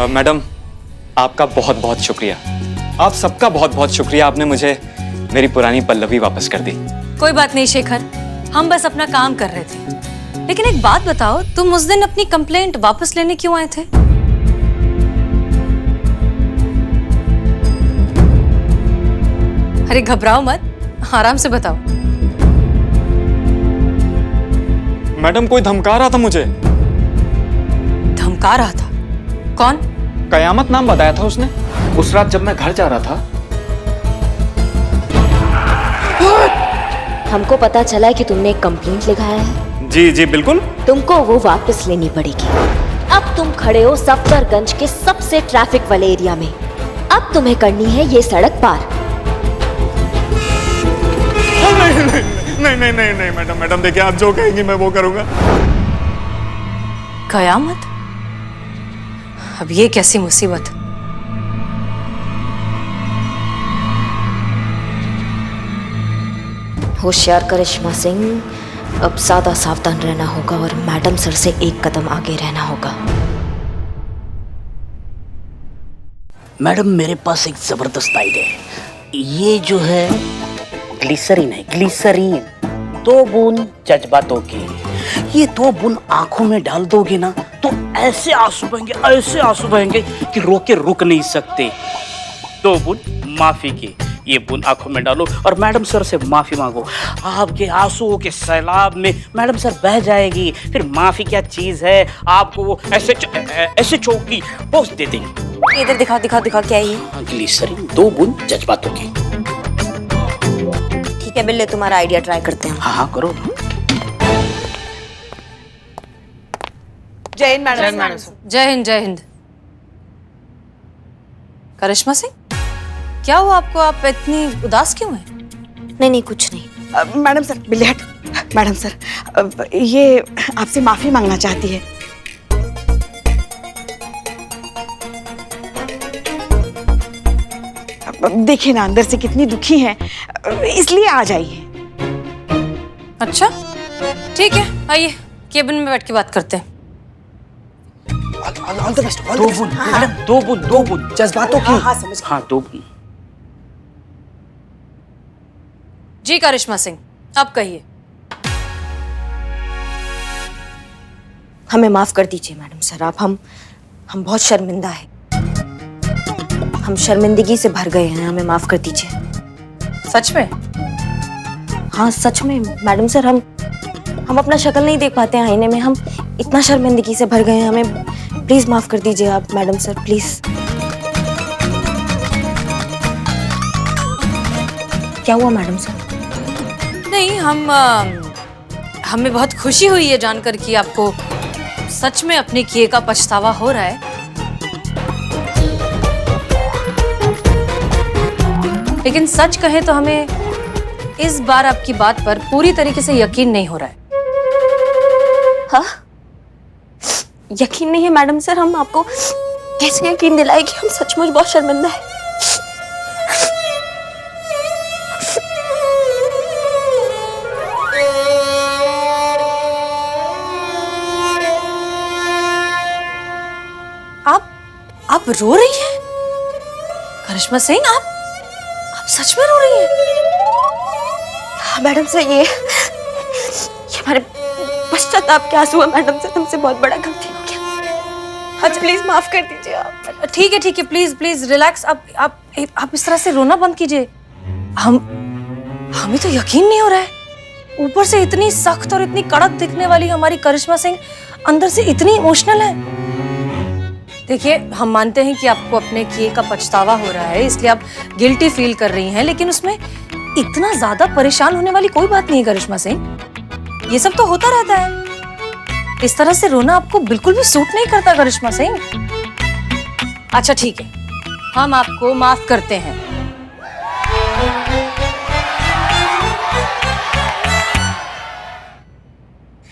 मैडम, आपका बहुत बहुत शुक्रिया। आप सबका बहुत बहुत शुक्रिया, आपने मुझे मेरी पुरानी पल्लवी वापस कर दी। कोई बात नहीं शेखर, हम बस अपना काम कर रहे थे। लेकिन एक बात बताओ, तुम उस दिन अपनी कंप्लेंट वापस लेने क्यों आए थे? अरे घबराओ मत, आराम से बताओ। मैडम, कोई धमका रहा था मुझे। धमका रहा था? कौन? कयामत नाम बताया था उसने उस रात जब मैं घर जा रहा था। हमको पता चला है कि तुमने एक कंप्लेंट लिखाया है। जी जी बिल्कुल। तुमको वो वापस लेनी पड़ेगी। अब तुम खड़े हो सफदरगंज के सबसे ट्रैफिक वाले एरिया में। अब तुम्हें करनी है ये सड़क पार। नहीं मैडम देखिए, आप जो कहेंगी मैं वो करूंगा। कयामत? अब ये कैसी मुसीबत? होशियार करिश्मा सिंह, अब ज्यादा सावधान रहना होगा और मैडम सर से एक कदम आगे रहना होगा। मैडम, मेरे पास एक जबरदस्त आइडिया है। ये जो है ग्लिसरीन है, ग्लिसरीन। 2 बूंद जज्बातों की, ये 2 बूंद आंखों में डाल दोगे ना तो ऐसे आंसू बहेंगे कि रोके रुक नहीं सकते। 2 बूंद माफी की, ये बूंद आंखों में डालो और मैडम सर से माफी मांगो। आपके आंसुओं के सैलाब में मैडम सर बह जाएगी। फिर माफी क्या चीज है, आपको वो ऐसे चौकी पोस्ट दे देंगे। इधर दिखाओ क्या है ये? ग्लिसरीन, 2 बूंद जज्बातों की। ठीक है बिल्ले, तुम्हारा आइडिया ट्राई करते हैं। हाँ करो। जय हिंद मैडम। जय हिंद, जय हिंद। करिश्मा सिंह, क्या हुआ आपको? आप इतनी उदास क्यों हैं? नहीं कुछ नहीं। मैडम सर, बिल्ले हट। मैडम सर, ये आपसे माफी मांगना चाहती है। देखिए ना अंदर से कितनी दुखी है, इसलिए आ जाइए। अच्छा ठीक है, आइए केबिन में बैठ के बात करते हैं। All the best. 2 बूंद मैडम, 2 बूंद जज्बातों की। हाँ 2 बूंद। जी करिश्मा सिंह, अब कहिए। हमें माफ कर दीजिए मैडम सर। आप हम बहुत शर्मिंदा हैं। हम शर्मिंदगी से भर गए हैं, हमें माफ कर दीजिए। सच में? हाँ सच में मैडम सर। हम अपना शक्ल नहीं देख पाते हैं आईने में। हम इतना शर्मिंदगी से भर गए हैं, हमें प्लीज माफ कर दीजिए आप मैडम सर, प्लीज। क्या हुआ मैडम सर? नहीं, हमें बहुत खुशी हुई है जानकर कि आपको सच में अपने किए का पछतावा हो रहा है। लेकिन सच कहें तो हमें इस बार आपकी बात पर पूरी तरीके से यकीन नहीं हो रहा है। हाँ? यकीन नहीं है मैडम सर? हम आपको कैसे यकीन दिलाए कि हम सचमुच बहुत शर्मिंदा है? आप रो रही हैं? करिश्मा सिंह, आप सच में रो रही हैं? हाँ मैडम सर, ये हमारे पश्चाताप के आंसू है मैडम सर। हमसे बहुत बड़ा गलती हो गया। आज प्लीज माफ कर दीजिए आप। ठीक है, प्लीज रिलैक्स। आप इस तरह से रोना बंद कीजिए। हमें तो यकीन नहीं हो रहा है। ऊपर से इतनी सख्त और इतनी कड़क दिखने वाली हमारी करिश्मा सिंह अंदर से इतनी इमोशनल है। देखिए, हम मानते हैं कि आपको अपने किए का पछतावा हो रहा है, इसलिए आप गिल्टी फील कर रही हैं, लेकिन उसमें इतना ज्यादा परेशान होने वाली कोई बात नहीं है करिश्मा सिंह। ये सब तो होता रहता है। इस तरह से रोना आपको बिल्कुल भी सूट नहीं करता करिश्मा सिंह। अच्छा ठीक है, हम आपको माफ करते हैं।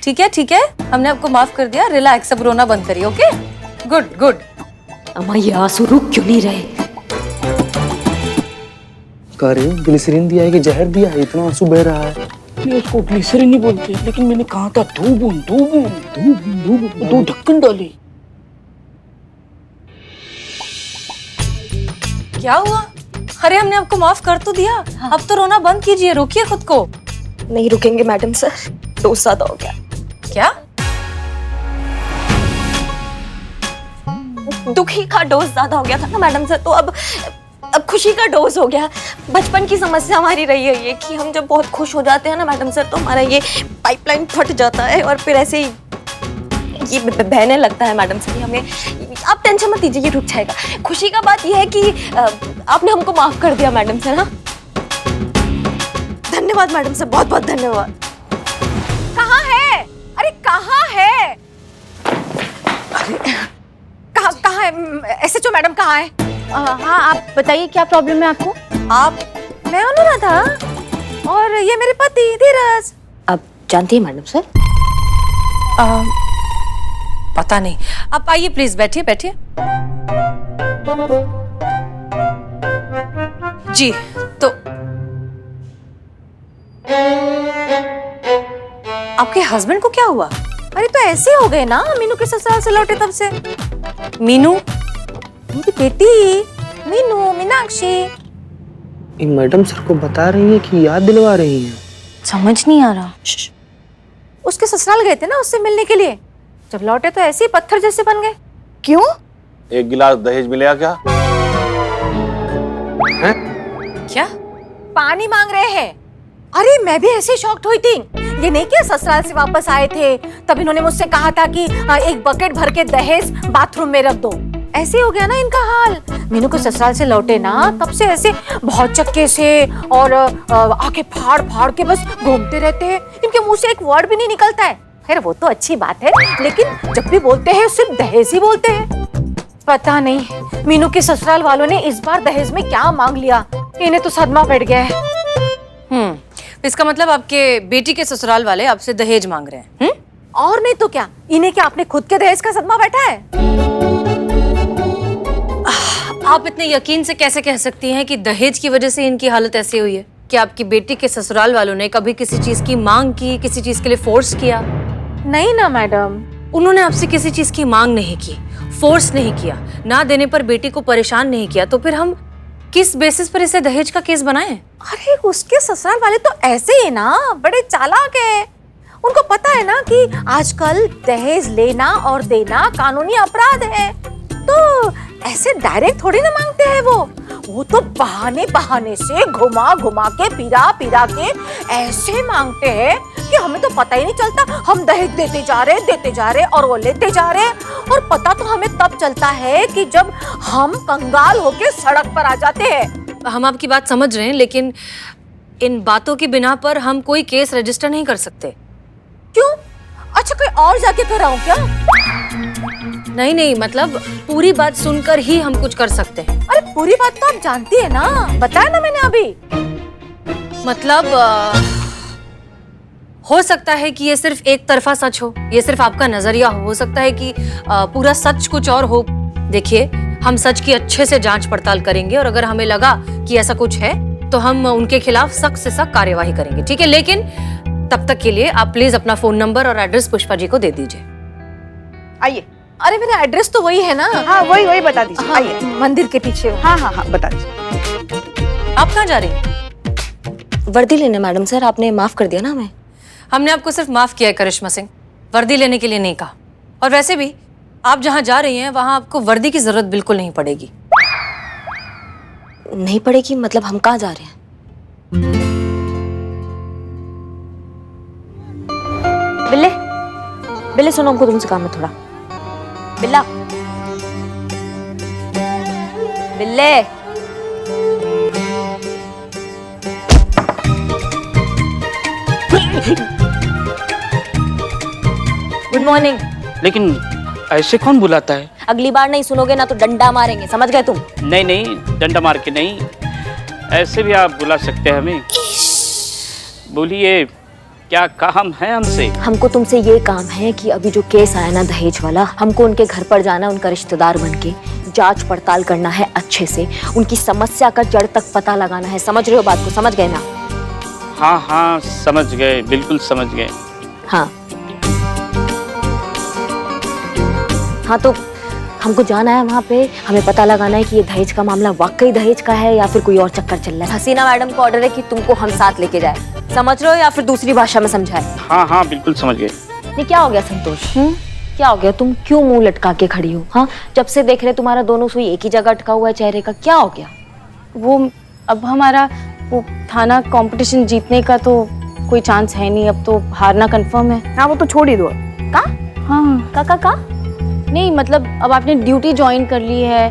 ठीक है, हमने आपको माफ कर दिया। रिलैक्स, अब रोना बंद करिए। Okay, good. अम्मा, ये आंसू रुक क्यों नहीं रहे? ग्लिसरीन दिया है कि जहर दिया है? इतना आंसू बह रहा है। नहीं उसको ग्लिसरीन नहीं बोलते, लेकिन मैंने कहा था 2 बूंद 2 बूंद 2 बूंद 2 बूंद, 2 ढक्कन डाले। क्या हुआ? अरे हमने आपको माफ कर तो दिया, अब तो रोना बंद कीजिए, रोकिए खुद को। नहीं रुकेंगे मैडम सर, डोज ज्यादा हो गया। क्या? दुखी का डोज ज्यादा हो गया था ना मैडम सर, तो अब खुशी का डोज हो गया। बचपन की समस्या हमारी रही है ये कि हम जब बहुत खुश हो जाते हैं ना मैडम सर, तो हमारा ये पाइपलाइन फट जाता है और फिर ऐसे ही ये बहने लगता है मैडम सर। हमें आप टेंशन मत लीजिए, ये रुक जाएगा। खुशी का बात ये है कि आपने हमको माफ कर दिया मैडम सर। हाँ धन्यवाद मैडम सर, बहुत बहुत धन्यवाद। कहाँ है? अरे कहाँ है? कहाँ है? एसएचओ मैडम कहाँ है? हाँ आप बताइए क्या प्रॉब्लम है आपको? आप? मैं अनुराधा और ये मेरे पति धीरज। आप जानती हैं मैडम सर? पता नहीं। आप आइए प्लीज, बैठिए बैठिए। जी तो आपके हस्बैंड को क्या हुआ? अरे तो ऐसे हो गए ना, मीनू के ससुराल से लौटे तब से। मीनू? उनकी बेटी मीनू, मीनाक्षी। ये मैडम सर को बता रही है कि याद दिलवा रही है। समझ नहीं आ रहा। उसके ससुराल गए थे ना उससे मिलने के लिए, जब लौटे तो ऐसे ही पत्थर जैसे बन गए। क्यों? 1 गिलास दहेज मिलेगा क्या? हैं? क्या? पानी मांग रहे हैं। अरे मैं भी ऐसे शॉक्ड हुई थी। ये नहीं कि ससुराल से वापस आए थे तब इन्होंने मुझसे कहा था कि 1 बकेट भर के दहेज बाथरूम में रख दो। ऐसे हो गया ना इनका हाल। मीनू को ससुराल से लौटे ना तब से ऐसे बहुत चक्के से और आंखें फाड़ फाड़ के बस घूमते रहते हैं। इनके मुंह से एक वर्ड भी नहीं निकलता है। खैर वो तो अच्छी बात है, लेकिन जब भी बोलते हैं सिर्फ दहेज ही बोलते हैं। पता नहीं मीनू के ससुराल वालों ने इस बार दहेज में क्या मांग लिया, इन्हें तो सदमा बैठ गया है। इसका मतलब आपके बेटी के ससुराल वाले आपसे दहेज मांग रहे हैं? और नहीं तो क्या, इन्हें क्या अपने खुद के दहेज का सदमा बैठा है? आप इतने यकीन से कैसे कह सकती हैं कि दहेज की वजह से इनकी हालत ऐसी हुई है? कि आपकी बेटी के ससुराल वालों ने कभी किसी चीज की मांग की, किसी चीज के लिए फोर्स किया? नहीं ना मैडम, उन्होंने आपसे किसी चीज की मांग नहीं की, फोर्स नहीं किया, ना देने पर बेटी को परेशान नहीं किया, तो फिर हम किस बेसिस पर इसे दहेज का केस बनाएं? अरे उसके ससुराल वाले तो ऐसे ही ना, बड़े चालाक है। उनको पता है ना कि आजकल दहेज लेना और देना कानूनी अपराध है, तो ऐसे डायरेक्ट थोड़ी ना मांगते हैं वो तो बहाने बहाने से घुमा घुमा के पिरा पिरा के ऐसे मांगते हैं कि हमें तो पता ही नहीं चलता। हम दहेज देते जा रहे और वो लेते जा रहे, और पता तो हमें तब चलता है कि जब हम कंगाल होके सड़क पर आ जाते हैं। हम आपकी बात समझ रहे हैं, लेकिन इन बातों की बिना पर हम कोई केस रजिस्टर नहीं कर सकते। क्यों? अच्छा कोई और जाके कराऊं क्या? नहीं, मतलब पूरी बात सुनकर ही हम कुछ कर सकते हैं। अरे पूरी बात तो आप जानती है ना, बताया ना मैंने अभी। मतलब हो सकता है कि ये सिर्फ एक तरफा सच हो, ये सिर्फ आपका नजरिया हो सकता है कि पूरा सच कुछ और हो। देखिए, हम सच की अच्छे से जांच पड़ताल करेंगे और अगर हमें लगा कि ऐसा कुछ है तो हम उनके खिलाफ सख्त से सख्त कार्यवाही करेंगे, ठीक है? लेकिन तब तक के लिए आप प्लीज अपना फोन नंबर और एड्रेस पुष्पा जी को दे दीजिए। आइए। अरे मेरा एड्रेस तो वही है ना। हाँ वही बता दीजिए। हाँ, आइए, मंदिर के पीछे। हाँ बता दीजिए। आप कहाँ जा रही हैं? वर्दी लेने मैडम सर, आपने माफ कर दिया ना हमें। हमने आपको सिर्फ माफ किया है करिश्मा सिंह, वर्दी लेने के लिए नहीं कहा। और वैसे भी आप जहाँ जा रही हैं वहाँ आपको वर्दी की जरूरत बिल्कुल नहीं पड़ेगी। नहीं पड़ेगी मतलब हम कहाँ जा रहे हैं? बिल्ले सुनो, हमको तुमसे काम है थोड़ा। बिल्ला, बिल्ले। Good morning. लेकिन ऐसे कौन बुलाता है? अगली बार नहीं सुनोगे ना तो डंडा मारेंगे, समझ गए तुम? नहीं, डंडा मार के नहीं, ऐसे भी आप बुला सकते हैं हमें। बोलिए, क्या काम है हमसे? हमको तुमसे ये काम है कि अभी जो केस आया ना दहेज वाला, हमको उनके घर पर जाना, उनका रिश्तेदार बनके जांच पड़ताल करना है अच्छे से, उनकी समस्या का जड़ तक पता लगाना है। समझ रहे हो बात को? समझ गए ना? हाँ हाँ समझ गए, बिल्कुल समझ गए। हाँ हाँ, तो हमको जाना है वहाँ पे, हमें पता लगाना है कि ये दहेज का मामला वाकई दहेज का है या फिर कोई और चक्कर चल रहा है। हसीना मैडम को ऑर्डर है कि तुमको हम साथ लेके जाए, समझ रहे हो या फिर दूसरी भाषा में समझाए? हाँ हाँ बिल्कुल समझ गए। नहीं, क्या हो गया संतोष? क्या हो गया? तुम क्यों मुंह लटका के खड़ी हो? हाँ, जब से देख रहे तुम्हारा दोनों सुई एक ही जगह अटका हुआ है चेहरे का, क्या हो गया? वो अब हमारा वो थाना कंपटीशन जीतने का तो कोई चांस है नहीं, अब तो हारना कंफर्म है। हाँ वो तो छोड़ ही दो। का? हाँ का? नहीं मतलब अब आपने ड्यूटी ज्वाइन कर ली है,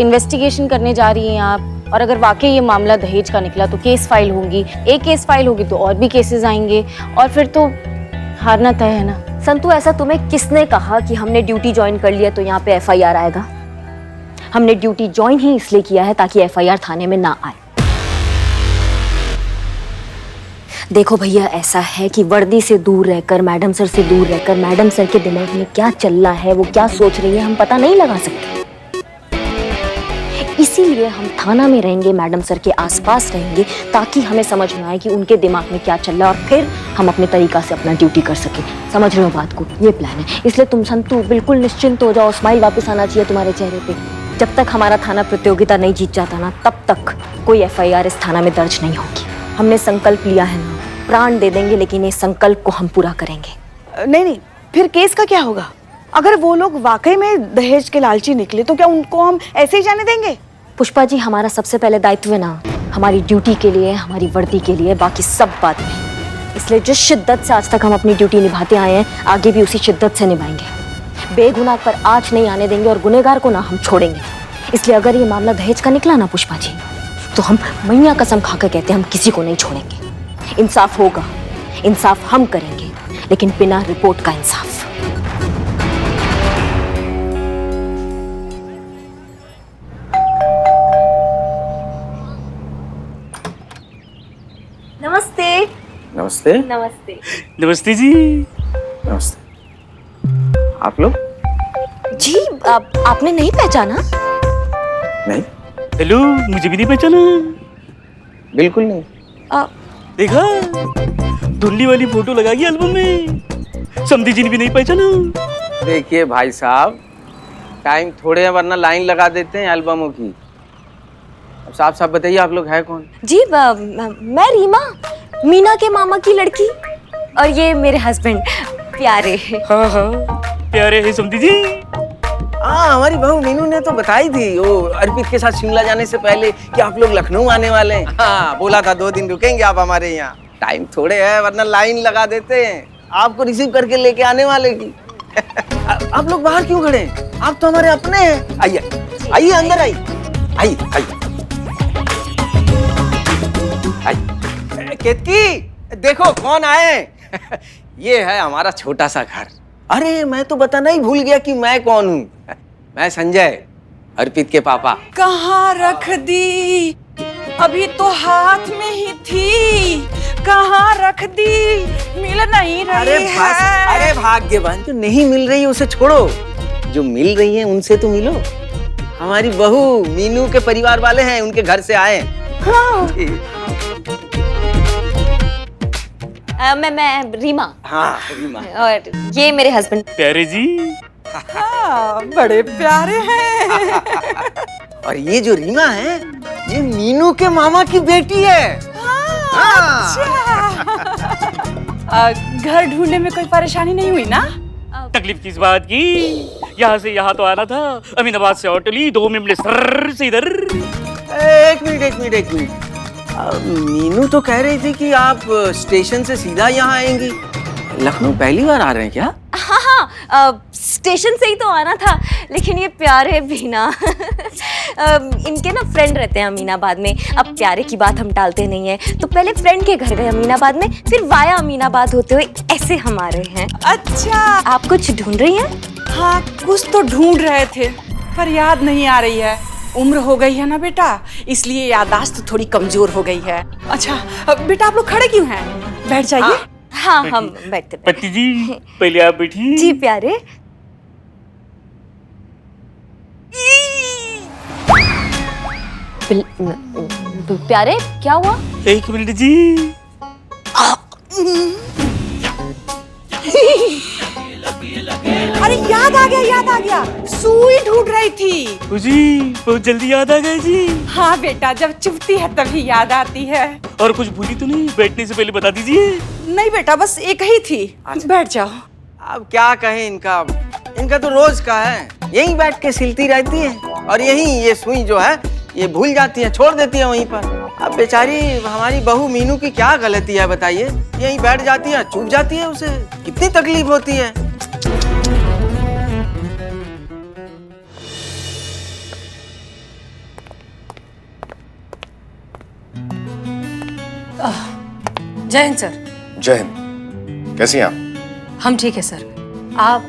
इन्वेस्टिगेशन करने जा रही हैं आप, और अगर वाकई ये मामला दहेज का निकला तो केस फाइल होंगी, एक केस फाइल होगी तो और भी केसेस आएंगे, और फिर तो हारना तय है ना। संतु, ऐसा तुम्हें किसने कहा कि हमने ड्यूटी ज्वाइन कर लिया तो यहाँ पे FIR आएगा? हमने ड्यूटी ज्वाइन ही इसलिए किया है ताकि FIR थाने में ना आए। देखो भैया, ऐसा है कि वर्दी से दूर रहकर, मैडम सर से दूर रहकर, मैडम सर के दिमाग में क्या चल रहा है, वो क्या सोच रही है, हम पता नहीं लगा सकते। इसीलिए हम थाना में रहेंगे, मैडम सर के आसपास रहेंगे, ताकि हमें समझ में आए कि उनके दिमाग में क्या चल रहा है और फिर हम अपने तरीका से अपना ड्यूटी कर सकें। समझ रहे हो बात को? ये प्लान है। इसलिए तुम संतु बिल्कुल निश्चिंत हो जाओ, स्माइल वापस आना चाहिए तुम्हारे चेहरे पे। जब तक हमारा थाना प्रतियोगिता नहीं जीत जाता ना, तब तक कोई FIR इस थाना में दर्ज नहीं होगी। हमने संकल्प लिया है ना, प्राण दे देंगे, लेकिन इस संकल्प को हम पूरा करेंगे। नहीं, फिर केस का क्या होगा? अगर वो लोग वाकई में दहेज के लालची निकले तो क्या उनको हम ऐसे ही जाने देंगे? पुष्पा जी, हमारा सबसे पहले दायित्व है ना हमारी ड्यूटी के लिए, हमारी वर्दी के लिए, बाकी सब बात में। इसलिए जिस शिद्दत से आज तक हम अपनी ड्यूटी निभाते आए हैं, आगे भी उसी शिद्दत से निभाएंगे। बेगुनाह पर आँच नहीं आने देंगे और गुनहगार को ना हम छोड़ेंगे। इसलिए अगर ये मामला दहेज का निकला ना पुष्पा जी, तो हम मैया कसम खाकर कहते हैं हम किसी को नहीं छोड़ेंगे। इंसाफ होगा, इंसाफ हम करेंगे, लेकिन बिना रिपोर्ट का इंसाफ। नमस्ते। नमस्ते। नमस्ते। नमस्ते जी। नमस्ते। आप लोग? जी, आपने नहीं पहचाना? नहीं, हेलो, मुझे भी नहीं पहचाना? बिल्कुल नहीं। देखा, धुंधली वाली फोटो लगाई एल्बम में, समधी जी ने भी नहीं पहचाना। देखिए भाई साहब, टाइम थोड़े है वरना लाइन लगा देते हैं एल्बमों की। अब साफ साफ बताइए आप लोग है कौन? जी, मैं रीमा, मीना के मामा की लड़की, और ये मेरे हस्बैंड प्यारे। हाँ हाँ, प्यारे है समधी जी। हाँ, हमारी बहू मीनू ने तो बताई थी वो अर्पित के साथ शिमला जाने से पहले कि आप लोग लखनऊ आने वाले हैं। हाँ, बोला था 2 दिन रुकेंगे आप हमारे यहाँ। टाइम थोड़े है वरना लाइन लगा देते हैं, आपको रिसीव करके लेके आने वाले की। आप लोग बाहर क्यों खड़े हैं? आप तो हमारे अपने हैं। आइए आइए, अंदर आइए। आइए आइए। केतकी, देखो कौन आए। ये है हमारा छोटा सा घर। अरे मैं तो बताना ही भूल गया कि मैं कौन हूँ। मैं संजय, अर्पित के पापा। कहाँ रख दी? अभी तो हाथ में ही थी। कहाँ रख दी? मिल नहीं रही है। अरे भाग्यवान जो नहीं मिल रही है उसे छोड़ो, जो मिल रही है उनसे तो मिलो। हमारी बहू मीनू के परिवार वाले हैं, उनके घर से आए। हाँ। मैं रीमा। हाँ, रीमा। और ये मेरे हस्बैंड प्यारे जी। हाँ, बड़े प्यारे हैं। और ये जो रीमा है, ये मीनू के मामा की बेटी है। घर ढूंढने में कोई परेशानी नहीं हुई ना? तकलीफ किस बात की? यहाँ से यहाँ तो आना था, अमीनाबाद से ऑटो 2 मिनट सर से इधर। एक मिनट। मीनू तो कह रही थी कि आप स्टेशन से सीधा यहाँ आएंगी। लखनऊ पहली बार आ रहे हैं क्या? हाँ, स्टेशन से ही तो आना था, लेकिन ये प्यारे भी ना इनके ना फ्रेंड रहते हैं अमीनाबाद में। अब प्यारे की बात हम टालते नहीं है, तो पहले फ्रेंड के घर गए अमीनाबाद में, फिर वाया अमीनाबाद होते हुए ऐसे हम आ रहे हैं। अच्छा, आप कुछ ढूंढ रही हैं? हाँ, कुछ तो ढूंढ रहे थे पर याद नहीं आ रही है। उम्र हो गई है ना बेटा, इसलिए याददाश्त थोड़ी कमजोर हो गई है। अच्छा बेटा, आप लोग खड़े क्यों हैं? बैठ जाइए। हाँ, हम बैठते। पति जी, पहले आप बैठिए। जी प्यारे। प्यारे, क्या हुआ? 1 मिनट जी। अरे याद आ गया, सुई ढूंढ रही थी। जी बहुत जल्दी याद आ गए जी। हाँ बेटा, जब चुभती है तभी याद आती है। और कुछ भूली तो नहीं? बैठने से पहले बता दीजिए। नहीं बेटा, बस एक ही थी। बैठ जाओ। अब क्या कहें इनका तो रोज का है, यहीं बैठ के सिलती रहती है और यहीं ये सुई जो है ये भूल जाती है, छोड़ देती है वहीं पर। अब बेचारी हमारी बहू मीनू की क्या गलती है बताइए, यहीं बैठ जाती है, चूक जाती है, उसे कितनी तकलीफ होती है। जय हिंद सर। जय हिंद। कैसी हैं आप? हम ठीक है सर। आप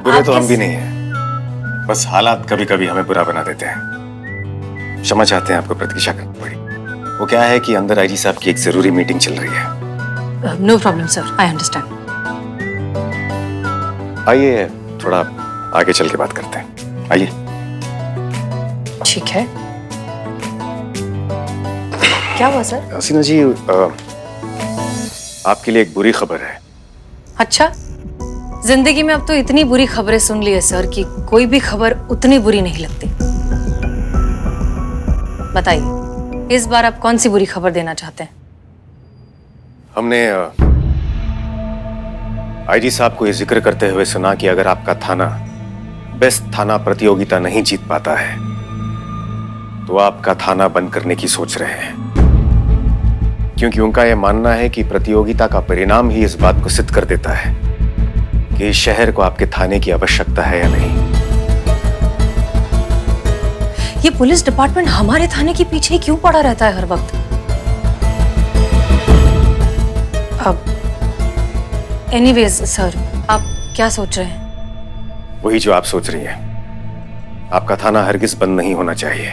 बुरे तो हम भी नहीं हैं, बस हालात कभी कभी हमें बुरा बना देते हैं। क्षमा चाहते हैं, आपको प्रतीक्षा करनी पड़ी। वो क्या है कि अंदर आईजी साहब की एक जरूरी मीटिंग चल रही है। No problem sir, I understand. आइए थोड़ा आगे चल के बात करते हैं, आइए। ठीक है। क्या हुआ सर? हसीना जी, आपके लिए एक बुरी खबर है। अच्छा, जिंदगी में अब तो इतनी बुरी खबरें सुन ली है सर कि कोई भी खबर उतनी बुरी नहीं लगती। बताइए, इस बार आप कौन सी बुरी खबर देना चाहते हैं? हमने आईजी साहब को ये जिक्र करते हुए सुना कि अगर आपका थाना बेस्ट थाना प्रतियोगिता नहीं जीत पाता है तो आपका थाना बंद करने की सोच रहे हैं, क्योंकि उनका यह मानना है कि प्रतियोगिता का परिणाम ही इस बात को सिद्ध कर देता है कि इस शहर को आपके थाने की आवश्यकता है या नहीं। ये पुलिस डिपार्टमेंट हमारे थाने के पीछे क्यों पड़ा रहता है हर वक्त? अब एनीवेज सर, आप क्या सोच रहे हैं? वही जो आप सोच रही हैं। आपका थाना हरगिज बंद नहीं होना चाहिए।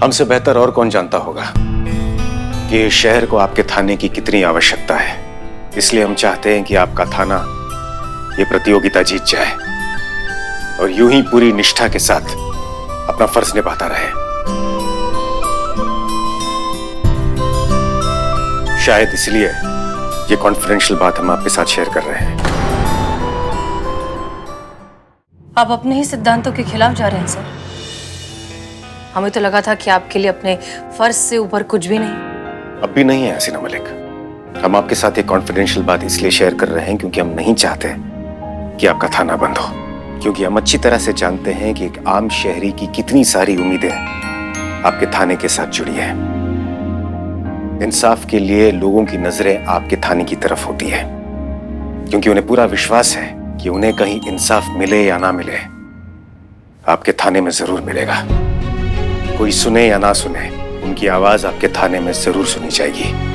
हमसे बेहतर और कौन जानता होगा कि इस शहर को आपके थाने की कितनी आवश्यकता है। इसलिए हम चाहते हैं कि आपका थाना ये प्रतियोगिता जीत जाए और यूं ही पूरी निष्ठा के साथ अपना फर्ज निभाता रहे। शायद इसलिए ये कॉन्फिडेंशियल बात हम आपके साथ शेयर कर रहे हैं। आप अपने ही सिद्धांतों के खिलाफ जा रहे हैं सर। हमें तो लगा था कि आपके लिए अपने फर्ज से ऊपर कुछ भी नहीं। अब भी नहीं है हसीना मलिक। हम आपके साथ एक कॉन्फिडेंशियल बात इसलिए शेयर कर रहे हैं क्योंकि हम नहीं चाहते कि आपका थाना बंद हो, क्योंकि हम अच्छी तरह से जानते हैं कि एक आम शहरी की कितनी सारी उम्मीदें आपके थाने के साथ जुड़ी हैं। इंसाफ के लिए लोगों की नजरें आपके थाने की तरफ होती है, क्योंकि उन्हें पूरा विश्वास है कि उन्हें कहीं इंसाफ मिले या ना मिले, आपके थाने में जरूर मिलेगा। कोई सुने या ना सुने, उनकी आवाज आपके थाने में जरूर सुनी जाएगी।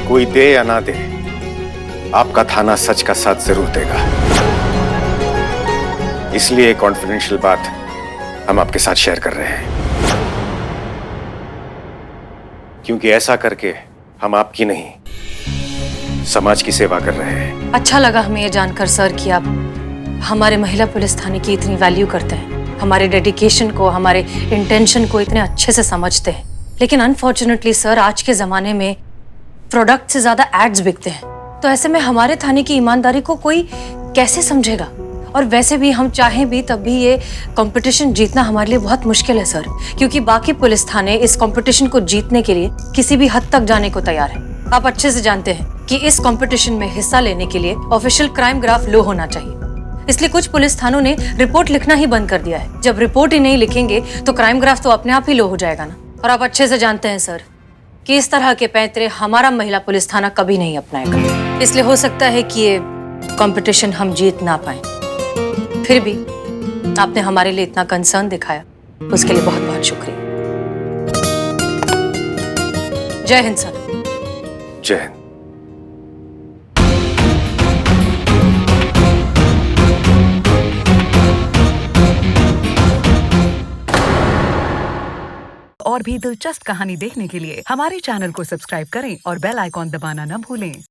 कोई दे या ना दे, आपका थाना सच का साथ जरूर देगा। इसलिए कॉन्फिडेंशियल बात हम आपके साथ शेयर कर रहे हैं, क्योंकि ऐसा करके हम आपकी नहीं समाज की सेवा कर रहे हैं। अच्छा लगा हमें ये जानकर सर कि आप हमारे महिला पुलिस थाने की इतनी वैल्यू करते हैं, हमारे डेडिकेशन को, हमारे इंटेंशन को इतने अच्छे से समझते हैं। लेकिन अनफॉर्चुनेटली सर, आज के जमाने में प्रोडक्ट से ज्यादा एड्स बिकते हैं, तो ऐसे में हमारे थाने की ईमानदारी को कोई कैसे समझेगा? और वैसे भी हम चाहें भी तब भी ये कंपटीशन जीतना हमारे लिए बहुत मुश्किल है सर, क्योंकि बाकी पुलिस थाने इस कंपटीशन को जीतने के लिए किसी भी हद तक जाने को तैयार है। आप अच्छे से जानते हैं कि इस कंपटीशन में हिस्सा लेने के लिए ऑफिशियल क्राइम ग्राफ लो होना चाहिए। इसलिए कुछ पुलिस थानों ने रिपोर्ट लिखना ही बंद कर दिया है। जब रिपोर्ट ही नहीं लिखेंगे तो क्राइम ग्राफ तो अपने आप ही लो हो जाएगा ना। और आप अच्छे से जानते हैं सर कि इस तरह के पैंतरे हमारा महिला पुलिस थाना कभी नहीं अपनाएगा। इसलिए हो सकता है कि ये कंपटीशन हम जीत ना पाए। फिर भी आपने हमारे लिए इतना कंसर्न दिखाया, उसके लिए बहुत बहुत शुक्रिया। जय हिंद सर। जय हिंद। और भी दिलचस्प कहानी देखने के लिए हमारे चैनल को सब्सक्राइब करें और बेल आइकॉन दबाना न भूलें।